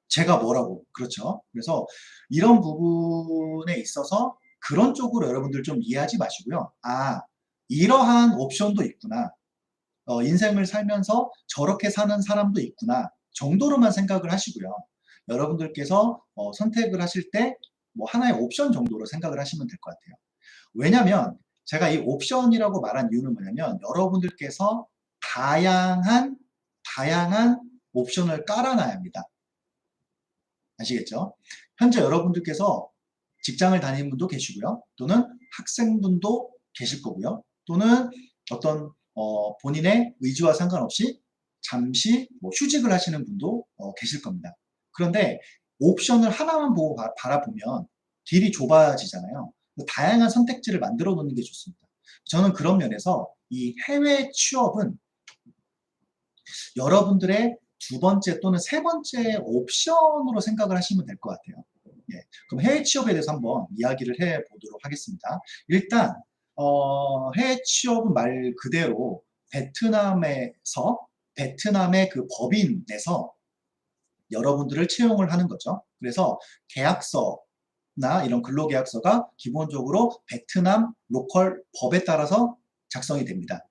제가 뭐라고. 그렇죠. 그래서 이런 부분에 있어서 그런 쪽으로 여러분들 좀 이해하지 마시고요. 이러한 옵션도 있구나. 인생을 살면서 저렇게 사는 사람도 있구나. 정도로만 생각을 하시고요. 여러분들께서 선택을 하실 때 뭐 하나의 옵션 정도로 생각을 하시면 될 것 같아요. 왜냐면 제가 이 옵션이라고 말한 이유는 뭐냐면 여러분들께서 다양한 옵션을 깔아놔야 합니다. 아시겠죠? 현재 여러분들께서 직장을 다니는 분도 계시고요. 또는 학생분도 계실 거고요. 또는 어떤 본인의 의지와 상관없이 잠시 뭐 휴직을 하시는 분도 계실 겁니다. 그런데 옵션을 하나만 보고 바라보면 길이 좁아지잖아요. 다양한 선택지를 만들어 놓는 게 좋습니다. 저는 그런 면에서 이 해외 취업은 여러분들의 두 번째 또는 세 번째 옵션으로 생각을 하시면 될 것 같아요. 예, 그럼 해외 취업에 대해서 한번 이야기를 해보도록 하겠습니다. 일단 해외 취업은 말 그대로 베트남의 그 법인에서 여러분들을 채용을 하는 거죠. 그래서 계약서나 이런 근로계약서가 기본적으로 베트남 로컬 법에 따라서 작성이 됩니다.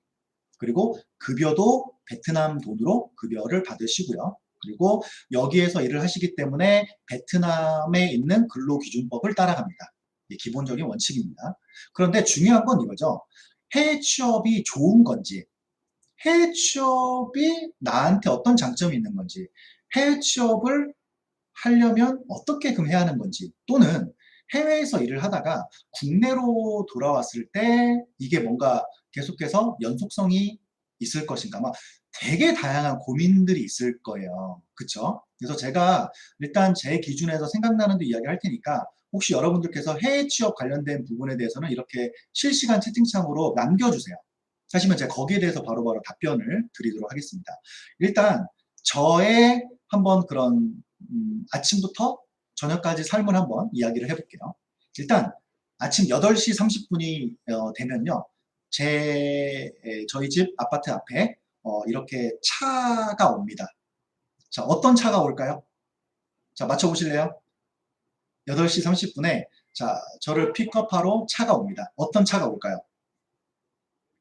그리고 급여도 베트남 돈으로 급여를 받으시고요. 그리고 여기에서 일을 하시기 때문에 베트남에 있는 근로기준법을 따라갑니다. 이게 기본적인 원칙입니다. 그런데 중요한 건 이거죠. 해외 취업이 좋은 건지, 해외 취업이 나한테 어떤 장점이 있는 건지, 해외 취업을 하려면 어떻게 그럼 해야 하는 건지, 또는 해외에서 일을 하다가 국내로 돌아왔을 때 이게 뭔가 계속해서 연속성이 있을 것인가, 막 되게 다양한 고민들이 있을 거예요. 그쵸? 그래서 제가 일단 제 기준에서 생각나는 데 이야기 할 테니까 혹시 여러분들께서 해외 취업 관련된 부분에 대해서는 이렇게 실시간 채팅창으로 남겨주세요. 하시면 제가 거기에 대해서 바로바로 답변을 드리도록 하겠습니다. 일단 저의 한번 그런 아침부터 저녁까지 삶을 한번 이야기를 해볼게요. 일단 아침 8시 30분이 되면요. 저희 집 아파트 앞에 이렇게 차가 옵니다. 자, 어떤 차가 올까요? 자, 맞춰보실래요? 8시 30분에 자, 저를 픽업하러 차가 옵니다. 어떤 차가 올까요?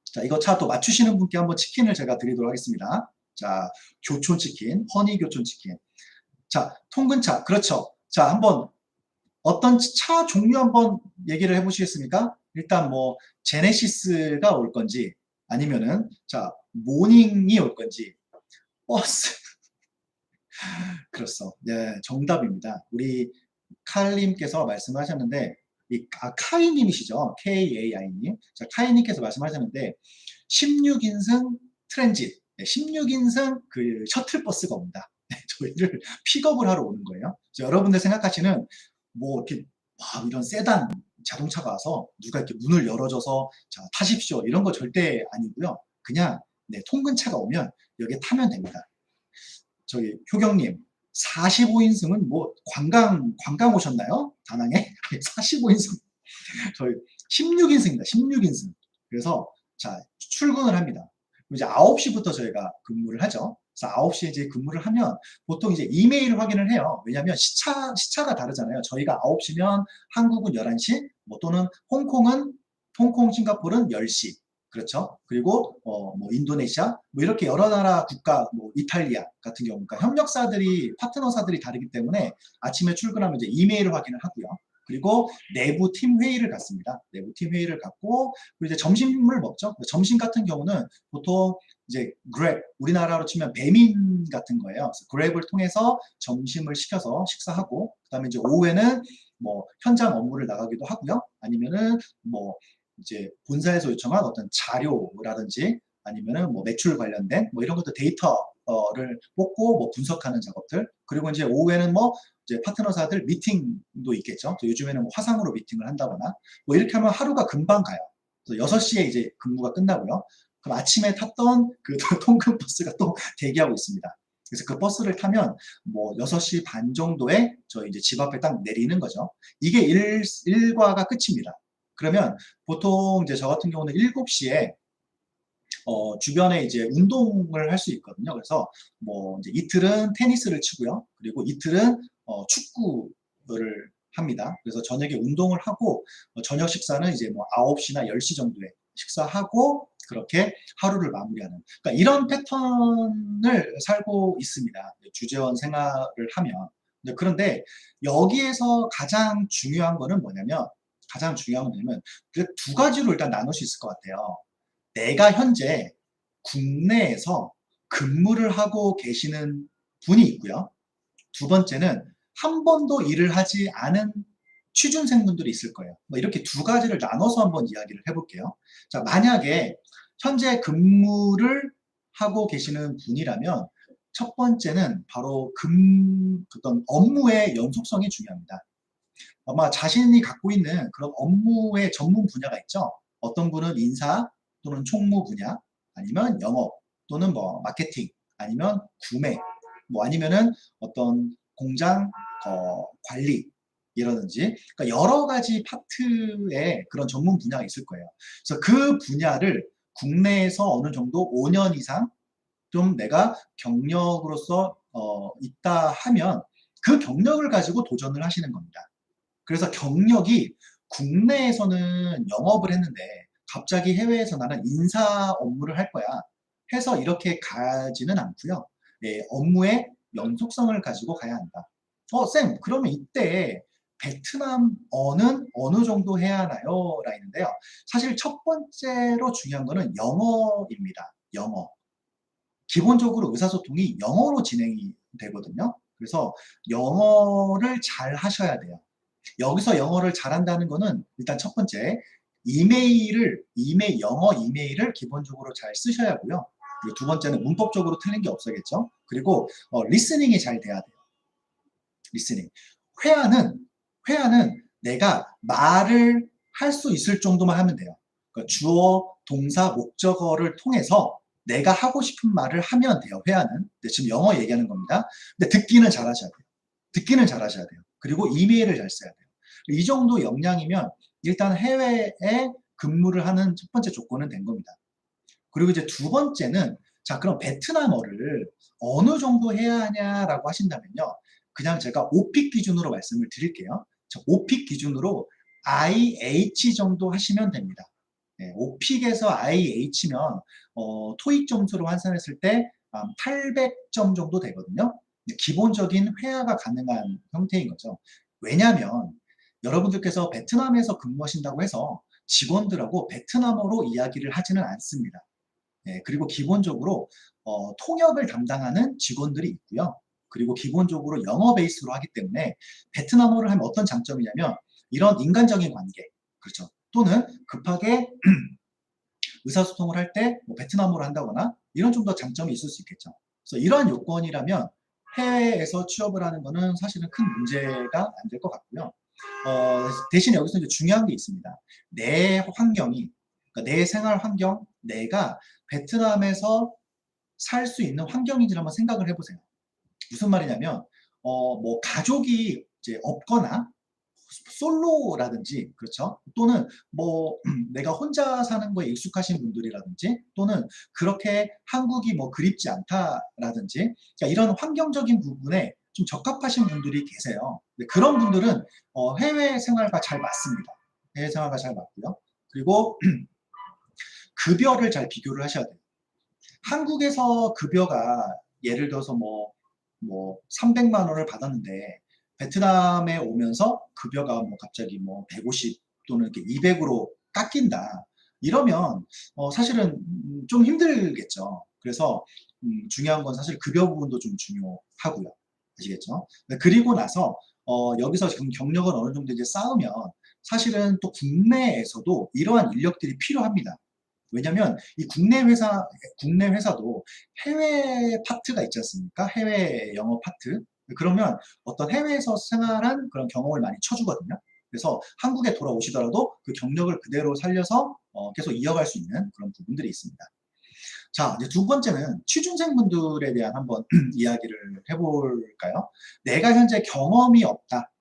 자, 이거 차 또 맞추시는 분께 한번 치킨을 제가 드리도록 하겠습니다. 자, 교촌치킨, 허니교촌치킨. 자, 통근차. 그렇죠. 자, 한번 어떤 차 종류 한번 얘기를 해보시겠습니까? 일단 뭐 제네시스가 올 건지 아니면은 자 모닝이 올 건지 버스. 그렇소. 예, 정답입니다. 우리 칼님께서 말씀하셨는데 카이님이시죠? KAI님. 자, 카이님께서 말씀하셨는데 16인승 트랜짓, 16인승 그 셔틀버스가 옵니다. 저희를 픽업을 하러 오는 거예요. 여러분들 생각하시는 뭐 이렇게 막 이런 세단 자동차가 와서 누가 이렇게 문을 열어줘서 자, 타십시오. 이런 거 절대 아니고요. 그냥 네, 통근차가 오면 여기에 타면 됩니다. 저기 효경님 45인승은 뭐 관광 오셨나요? 다낭에? 45인승 저희 16인승입니다. 16인승. 그래서 자 출근을 합니다. 이제 9시부터 저희가 근무를 하죠. 그래서 9시에 이제 근무를 하면 보통 이제 이메일 확인을 해요. 왜냐하면 시차가 다르잖아요. 저희가 9시면 한국은 11시, 뭐 또는 홍콩, 싱가포르는 10시. 그렇죠. 그리고 뭐 인도네시아, 뭐 이렇게 여러 나라 국가, 뭐 이탈리아 같은 경우, 그러니까 협력사들이 파트너사들이 다르기 때문에 아침에 출근하면 이제 이메일을 확인을 하고요. 그리고 내부 팀 회의를 갖습니다. 내부 팀 회의를 갖고 그리고 이제 점심을 먹죠. 점심 같은 경우는 보통 이제 그랩, 우리나라로 치면 배민 같은 거예요. 그래서 그랩을 통해서 점심을 시켜서 식사하고 그다음에 이제 오후에는 뭐 현장 업무를 나가기도 하고요. 아니면은 뭐 이제 본사에서 요청한 어떤 자료라든지 아니면은 뭐 매출 관련된 뭐 이런 것들 데이터를 뽑고 뭐 분석하는 작업들 그리고 이제 오후에는 뭐 이제 파트너사들 미팅도 있겠죠. 또 요즘에는 뭐 화상으로 미팅을 한다거나 뭐 이렇게 하면 하루가 금방 가요. 그래서 6시에 이제 근무가 끝나고요. 그럼 아침에 tas던 그 통근 버스가 또 대기하고 있습니다. 그래서 그 버스를 타면 뭐 6시 반 정도에 저희 이제 집 앞에 딱 내리는 거죠. 이게 일과가 끝입니다. 그러면 보통 이제 저 같은 경우는 7시에 주변에 이제 운동을 할 수 있거든요. 그래서 뭐 이제 이틀은 테니스를 치고요. 그리고 이틀은 축구를 합니다. 그래서 저녁에 운동을 하고 저녁 식사는 이제 뭐 9시나 10시 정도에 식사하고 그렇게 하루를 마무리하는 그러니까 이런 패턴을 살고 있습니다. 주재원 생활을 하면. 그런데 여기에서 가장 중요한 거는 뭐냐면 그 두 가지로 일단 나눌 수 있을 것 같아요. 내가 현재 국내에서 근무를 하고 계시는 분이 있고요. 두 번째는 한 번도 일을 하지 않은 취준생분들이 있을 거예요. 뭐 이렇게 두 가지를 나눠서 한번 이야기를 해볼게요. 자, 만약에 현재 근무를 하고 계시는 분이라면 첫 번째는 바로 어떤 업무의 연속성이 중요합니다. 아마 자신이 갖고 있는 그런 업무의 전문 분야가 있죠. 어떤 분은 인사 또는 총무 분야, 아니면 영업 또는 뭐 마케팅, 아니면 구매, 뭐 아니면은 어떤 공장 관리 이라든지 그러니까 여러 가지 파트의 그런 전문 분야가 있을 거예요. 그래서 그 분야를 국내에서 어느 정도 5년 이상 좀 내가 경력으로서 있다 하면 그 경력을 가지고 도전을 하시는 겁니다. 그래서 경력이 국내에서는 영업을 했는데 갑자기 해외에서 나는 인사 업무를 할 거야 해서 이렇게 가지는 않고요. 예, 업무의 연속성을 가지고 가야 한다. 쌤, 그러면 이때 베트남어는 어느 정도 해야 하나요? 라 있는데요. 사실 첫 번째로 중요한 거는 영어입니다. 영어. 기본적으로 의사소통이 영어로 진행이 되거든요. 그래서 영어를 잘 하셔야 돼요. 여기서 영어를 잘한다는 거는 일단 첫 번째, 영어 이메일을 기본적으로 잘 쓰셔야 하고요. 그리고 두 번째는 문법적으로 틀린 게 없어야겠죠. 그리고 리스닝이 잘 돼야 돼요. 리스닝. 회화는 내가 말을 할 수 있을 정도만 하면 돼요. 그러니까 주어, 동사, 목적어를 통해서 내가 하고 싶은 말을 하면 돼요. 회화는. 근데 지금 영어 얘기하는 겁니다. 근데 듣기는 잘하셔야 돼요. 듣기는 잘하셔야 돼요. 그리고 이메일을 잘 써야 돼요. 이 정도 역량이면 일단 해외에 근무를 하는 첫 번째 조건은 된 겁니다. 그리고 이제 두 번째는 자 그럼 베트남어를 어느 정도 해야 하냐라고 하신다면요. 그냥 제가 오픽 기준으로 말씀을 드릴게요. 오픽 기준으로 IH 정도 하시면 됩니다. 네, 오픽에서 IH면 토익 점수로 환산했을 때 800점 정도 되거든요. 기본적인 회화가 가능한 형태인 거죠. 왜냐하면 여러분들께서 베트남에서 근무하신다고 해서 직원들하고 베트남어로 이야기를 하지는 않습니다. 네, 그리고 기본적으로 통역을 담당하는 직원들이 있고요. 그리고 기본적으로 영어 베이스로 하기 때문에 베트남어를 하면 어떤 장점이냐면 이런 인간적인 관계, 그렇죠. 또는 급하게 의사소통을 할 때뭐 베트남어로 한다거나 이런 좀 더 장점이 있을 수 있겠죠. 그래서 이러한 요건이라면 해외에서 취업을 하는 거는 사실은 큰 문제가 안 될 것 같고요. 대신 여기서 이제 중요한 게 있습니다. 내 환경이, 그러니까 내 생활 환경, 내가 베트남에서 살 수 있는 환경인지를 한번 생각을 해보세요. 무슨 말이냐면, 뭐, 가족이 이제 없거나, 솔로라든지, 그렇죠? 또는 뭐, 내가 혼자 사는 거에 익숙하신 분들이라든지, 또는 그렇게 한국이 뭐 그립지 않다라든지, 자, 이런 환경적인 부분에 좀 적합하신 분들이 계세요. 그런 분들은 해외 생활과 잘 맞습니다. 해외 생활과 잘 맞고요. 그리고 급여를 잘 비교를 하셔야 돼요. 한국에서 급여가 예를 들어서 뭐 300만 원을 받았는데 베트남에 오면서 급여가 뭐 갑자기 뭐 150 또는 이렇게 200으로 깎인다. 이러면 사실은 좀 힘들겠죠. 그래서 중요한 건 사실 급여 부분도 좀 중요하고요. 아시겠죠? 그리고 나서 여기서 지금 경력을 어느 정도 이제 쌓으면 사실은 또 국내에서도 이러한 인력들이 필요합니다. 왜냐면 이 국내 회사도 해외 파트가 있지 않습니까? 해외 영어 파트. 그러면 어떤 해외에서 생활한 그런 경험을 많이 쳐주거든요. 그래서 한국에 돌아오시더라도 그 경력을 그대로 살려서 계속 이어갈 수 있는 그런 부분들이 있습니다. 자, 이제 두 번째는 취준생분들에 대한 한번 이야기를 해볼까요? 내가 현재 경험이 없다.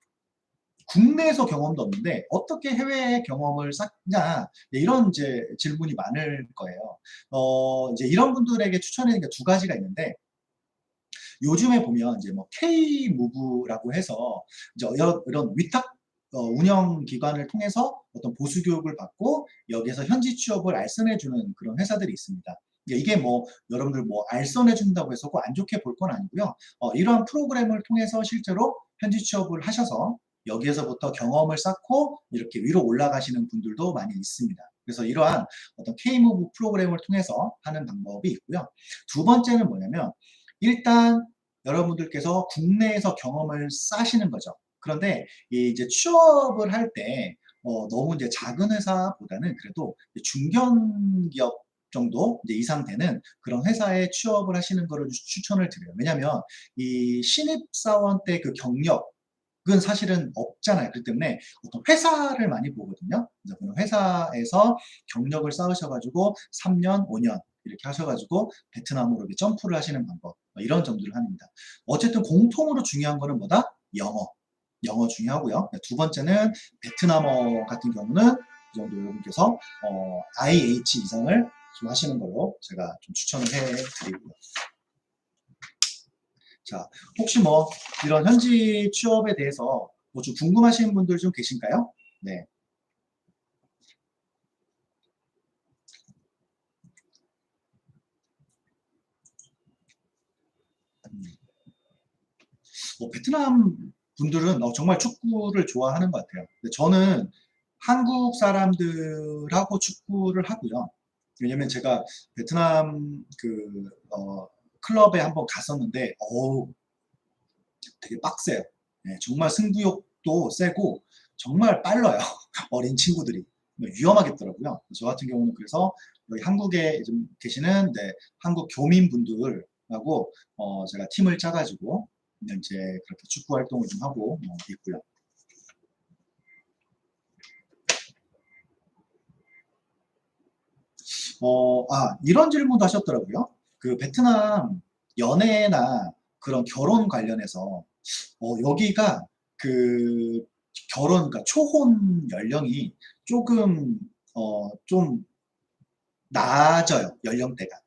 국내에서 경험도 없는데 어떻게 해외 경험을 쌓냐 이런 이제 질문이 많을 거예요. 이제 이런 분들에게 추천하는 게 두 가지가 있는데 요즘에 보면 이제 뭐 K-무브라고 해서 이제 이런 위탁 운영 기관을 통해서 어떤 보수 교육을 받고 여기에서 현지 취업을 알선해주는 그런 회사들이 있습니다. 이게 뭐 여러분들 뭐 알선해준다고 해서 꼭 안 좋게 볼 건 아니고요. 이러한 프로그램을 통해서 실제로 현지 취업을 하셔서 여기에서부터 경험을 쌓고 이렇게 위로 올라가시는 분들도 많이 있습니다. 그래서 이러한 어떤 K-무브 프로그램을 통해서 하는 방법이 있고요. 두 번째는 뭐냐면 일단 여러분들께서 국내에서 경험을 쌓으시는 거죠. 그런데 이제 취업을 할 때 너무 이제 작은 회사보다는 그래도 중견기업 정도 이제 이상 되는 그런 회사에 취업을 하시는 거를 추천을 드려요. 왜냐하면 이 신입사원 때 그 경력은 사실은 없잖아요. 그렇기 때문에 어떤 회사를 많이 보거든요. 그래서 그런 회사에서 경력을 쌓으셔가지고 3년, 5년 이렇게 하셔가지고 베트남으로 이렇게 점프를 하시는 방법 이런 점들을 합니다. 어쨌든 공통으로 중요한 거는 뭐다? 영어 중요하고요. 두 번째는 베트남어 같은 경우는 이 정도 여러분께서 IH 이상을 좀 하시는 걸로 제가 좀 추천을 해드리고요. 자, 혹시 뭐 이런 현지 취업에 대해서 뭐 좀 궁금하신 분들 좀 계신가요? 네. 베트남 분들은 정말 축구를 좋아하는 것 같아요. 근데 저는 한국 사람들하고 축구를 하고요. 왜냐면 제가 베트남 클럽에 한번 갔었는데, 되게 빡세요. 네, 정말 승부욕도 세고, 정말 빨라요. 어린 친구들이. 위험하겠더라고요. 저 같은 경우는 그래서 여기 한국에 좀 계시는 한국 교민분들하고 제가 팀을 짜가지고 이제 그렇게 축구 활동을 좀 하고 있고요. 이런 질문도 하셨더라고요. 그 베트남 연애나 그런 결혼 관련해서 여기가 그 그러니까 초혼 연령이 조금 좀 낮아요. 연령대가.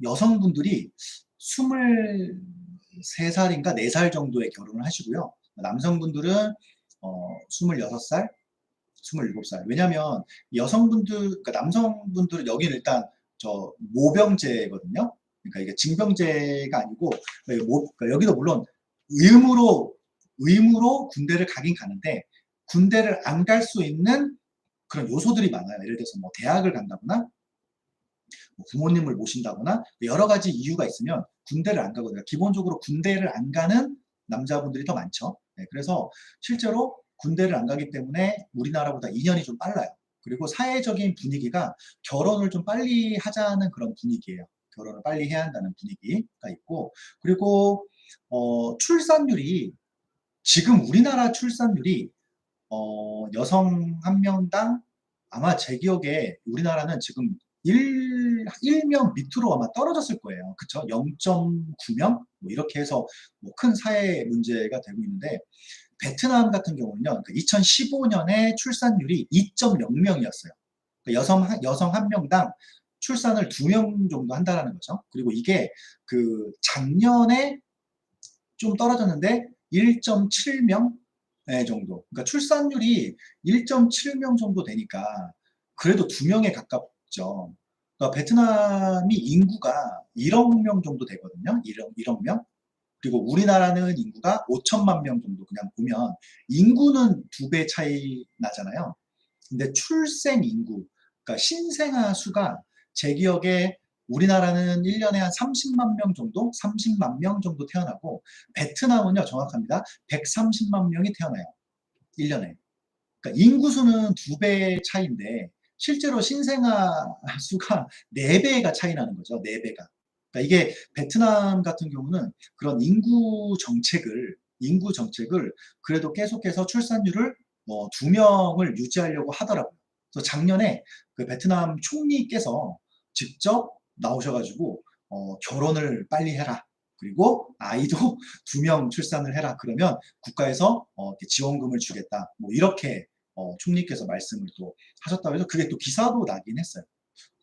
여성분들이 23살인가 4살 정도에 결혼을 하시고요. 남성분들은 26살, 27살. 왜냐면 여성분들, 그러니까 남성분들은 여기는 일단 모병제거든요. 그러니까 이게 징병제가 아니고 그러니까 여기도 물론 의무로 군대를 가긴 가는데 군대를 안 갈 수 있는 그런 요소들이 많아요. 예를 들어서 뭐 대학을 간다거나 뭐 부모님을 모신다거나 여러 가지 이유가 있으면 군대를 안 가거든요. 기본적으로 군대를 안 가는 남자분들이 더 많죠. 네, 그래서 실제로 군대를 안 가기 때문에 우리나라보다 2년이 좀 빨라요. 그리고 사회적인 분위기가 결혼을 좀 빨리 하자는 그런 분위기예요. 결혼을 빨리 해야 한다는 분위기가 있고, 그리고 출산율이 지금 우리나라 출산율이 여성 한 명당 아마 제 기억에 우리나라는 지금 1명 밑으로 아마 떨어졌을 거예요. 그쵸? 0.9명? 뭐 이렇게 해서 뭐 큰 사회 문제가 되고 있는데, 베트남 같은 경우는요, 2015년에 출산율이 2.0명이었어요. 여성 한 명당 출산을 2명 정도 한다는 거죠. 그리고 이게 그 작년에 좀 떨어졌는데 1.7명 정도. 그러니까 출산율이 1.7명 정도 되니까 그래도 2명에 가깝죠. 그러니까 베트남이 인구가 1억 명 정도 되거든요. 1억 명. 그리고 우리나라는 인구가 5천만 명 정도 그냥 보면 인구는 2배 차이 나잖아요. 근데 출생 인구, 그러니까 신생아 수가 제 기억에 우리나라는 1년에 한 30만 명 정도, 30만 명 정도 태어나고, 베트남은요, 정확합니다. 130만 명이 태어나요. 1년에. 그러니까 인구수는 2배 차이인데, 실제로 신생아 수가 4배가 차이 나는 거죠. 4배가. 그러니까 이게 베트남 같은 경우는 그런 인구 정책을 그래도 계속해서 출산율을 2명을 유지하려고 하더라고요. 그래서 작년에 그 베트남 총리께서 직접 나오셔가지고 결혼을 빨리 해라. 그리고 아이도 2명 출산을 해라. 그러면 국가에서 이렇게 지원금을 주겠다. 뭐 이렇게 총리께서 말씀을 또 하셨다고 해서 그게 또 기사도 나긴 했어요.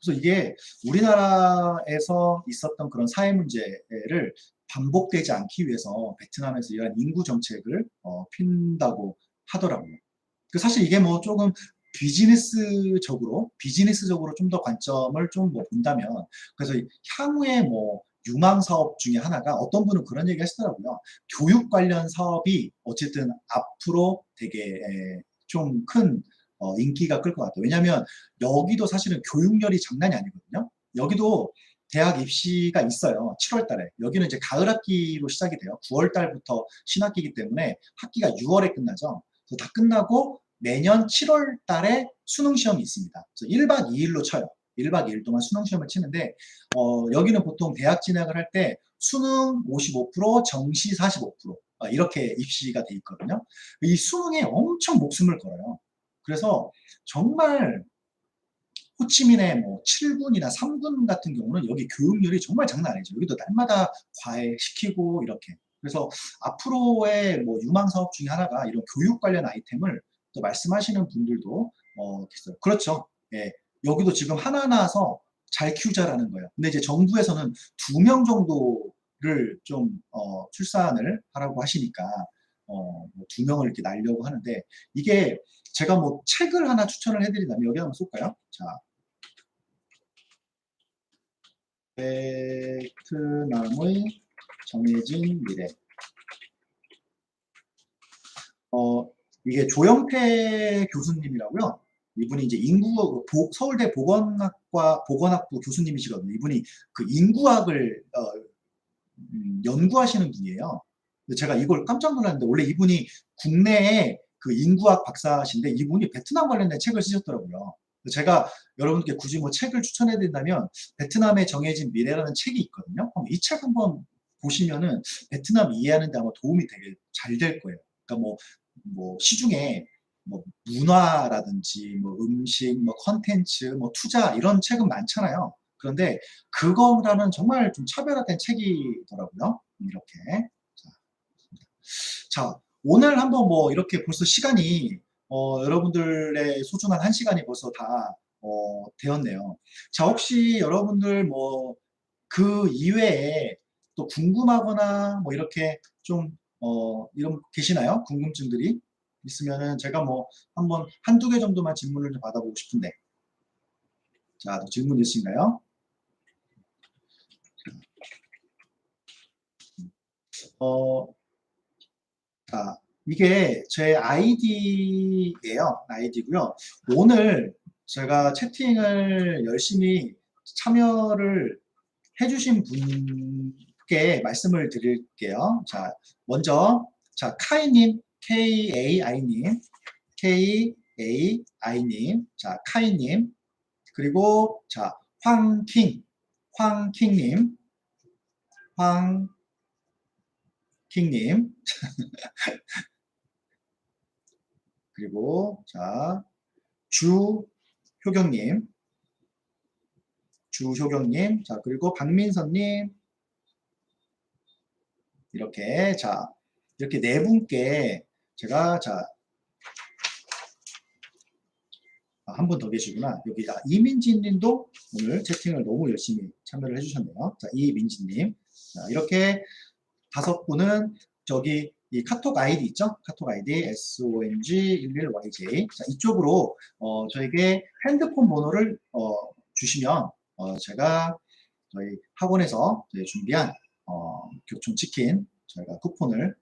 그래서 이게 우리나라에서 있었던 그런 사회 문제를 반복되지 않기 위해서 베트남에서 이러한 인구 정책을 핀다고 하더라고요. 사실 이게 뭐 조금 비즈니스적으로 좀 더 관점을 좀 뭐 본다면, 그래서 향후에 뭐 유망 사업 중에 하나가 어떤 분은 그런 얘기 하시더라고요. 교육 관련 사업이 어쨌든 앞으로 되게 좀 큰 인기가 끌 것 같아요. 왜냐하면 여기도 사실은 교육열이 장난이 아니거든요. 여기도 대학 입시가 있어요. 7월 달에. 여기는 이제 가을 학기로 시작이 돼요. 9월 달부터 신학기이기 때문에 학기가 6월에 끝나죠. 그래서 다 끝나고 매년 7월 달에 수능 시험이 있습니다. 그래서 1박 2일로 쳐요. 1박 2일 동안 수능 시험을 치는데 여기는 보통 대학 진학을 할 때 수능 55%, 정시 45% 이렇게 입시가 돼 있거든요. 이 수능에 엄청 목숨을 걸어요. 그래서 정말 호치민의 뭐 7군이나 3군 같은 경우는 여기 교육열이 정말 장난 아니죠. 여기도 날마다 과외 시키고 이렇게. 그래서 앞으로의 뭐 유망 사업 중에 하나가 이런 교육 관련 아이템을 또 말씀하시는 분들도 있어요. 그렇죠. 예. 여기도 지금 하나 낳아서 잘 키우자라는 거예요. 근데 이제 정부에서는 2명 정도를 좀 출산을 하라고 하시니까 뭐 2명을 이렇게 낳으려고 하는데, 이게 제가 뭐 책을 하나 추천을 해드린다면 여기 한번 쏠까요? 자, 베트남의 정해진 미래. 이게 조영태 교수님이라고요. 이분이 이제 서울대 보건학부 교수님이시거든요. 이분이 그 인구학을 연구하시는 분이에요. 제가 이걸 깜짝 놀랐는데, 원래 이분이 국내에 그 인구학 박사신데 이분이 베트남 관련된 책을 쓰셨더라고요. 제가 여러분께 굳이 뭐 책을 추천해 드린다면 베트남의 정해진 미래라는 책이 있거든요. 이 책 한번 보시면은 베트남 이해하는 데 아마 도움이 되게 잘 될 거예요. 그러니까 뭐 시중에 뭐 문화라든지 뭐 음식, 뭐 컨텐츠, 뭐 투자 이런 책은 많잖아요. 그런데 그거라는 정말 좀 차별화된 책이더라고요. 이렇게. 자, 오늘 한번 뭐 이렇게 벌써 시간이 여러분들의 소중한 1시간이 벌써 다 되었네요. 자, 혹시 여러분들 뭐 그 이외에 또 궁금하거나 뭐 이렇게 좀 이런 계시나요? 궁금증들이 있으면은 제가 뭐 한번 한두 개 정도만 질문을 좀 받아보고 싶은데. 자, 또 질문 있으신가요? 어, 자, 이게 제 아이디예요. 아이디고요. 오늘 제가 채팅을 열심히 참여를 해주신 분께 말씀을 드릴게요. 자, 먼저 자 카이님, KAI님, KAI님, 자 카이님, 그리고 자 황킹님, 황킹님, 그리고 자, 주효경님, 자, 그리고 박민선님, 이렇게, 자, 이렇게 네 분께 제가, 자, 한 분 더 계시구나. 여기, 이민지 님도 오늘 채팅을 너무 열심히 참여를 해주셨네요. 자, 이민지님. 자, 이렇게 다섯 분은 저기 이 카톡 아이디 있죠? 카톡 아이디 SONG11YJ. 자, 이쪽으로 저에게 핸드폰 번호를 주시면 제가 저희 학원에서 저희 준비한 교촌치킨 저희가 쿠폰을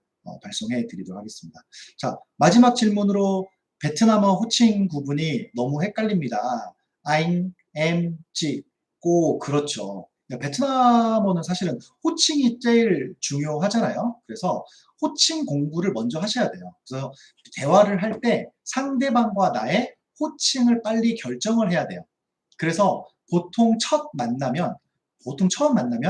발송해 드리도록 하겠습니다. 자, 마지막 질문으로 베트남어 호칭 구분이 너무 헷갈립니다. 아잉, 엠, 찌, 꼬, 그렇죠. 베트남어는 사실은 호칭이 제일 중요하잖아요. 그래서 호칭 공부를 먼저 하셔야 돼요. 그래서 대화를 할 때 상대방과 나의 호칭을 빨리 결정을 해야 돼요. 그래서 보통 처음 만나면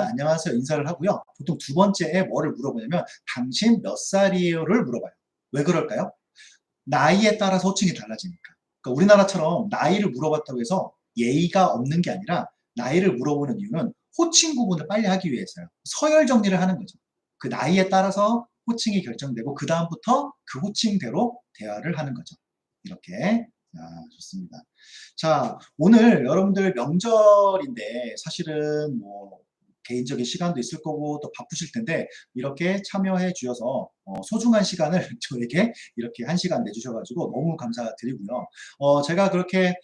안녕하세요 인사를 하고요. 보통 두 번째에 뭐를 물어보냐면 당신 몇 살이에요를 물어봐요. 왜 그럴까요? 나이에 따라서 호칭이 달라지니까. 그러니까 우리나라처럼 나이를 물어봤다고 해서 예의가 없는 게 아니라 나이를 물어보는 이유는 호칭 구분을 빨리 하기 위해서요. 서열 정리를 하는 거죠. 그 나이에 따라서 호칭이 결정되고 그 다음부터 그 호칭대로 대화를 하는 거죠. 이렇게. 좋습니다. 자, 오늘 여러분들 명절인데 사실은 뭐 개인적인 시간도 있을 거고 또 바쁘실 텐데 이렇게 참여해 주셔서 소중한 시간을 저에게 이렇게 한 시간 내주셔가지고 너무 감사드리고요. 제가 그렇게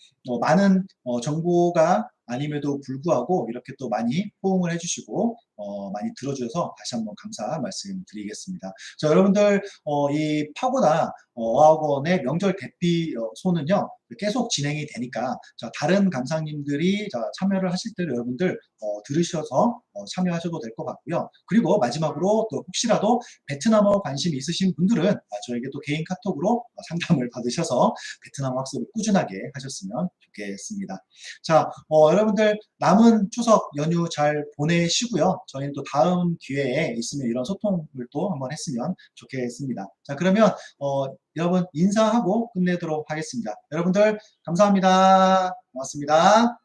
많은 정보가 아님에도 불구하고 이렇게 또 많이 호응을 해주시고 많이 들어주셔서 다시 한번 감사 말씀드리겠습니다. 자, 여러분들 이 파고다 어학원의 명절 대피소는요 계속 진행이 되니까 자, 다른 강사님들이 참여를 하실 때 여러분들 들으셔서 참여하셔도 될 것 같고요. 그리고 마지막으로 또 혹시라도 베트남어 관심이 있으신 분들은 저에게 또 개인 카톡으로 상담을 받으셔서 베트남어 학습을 꾸준하게 하셨으면 좋겠습니다. 자, 여러분들 남은 추석 연휴 잘 보내시고요. 저희는 또 다음 기회에 있으면 이런 소통을 또 한번 했으면 좋겠습니다. 자, 그러면 여러분 인사하고 끝내도록 하겠습니다. 여러분들 감사합니다. 고맙습니다.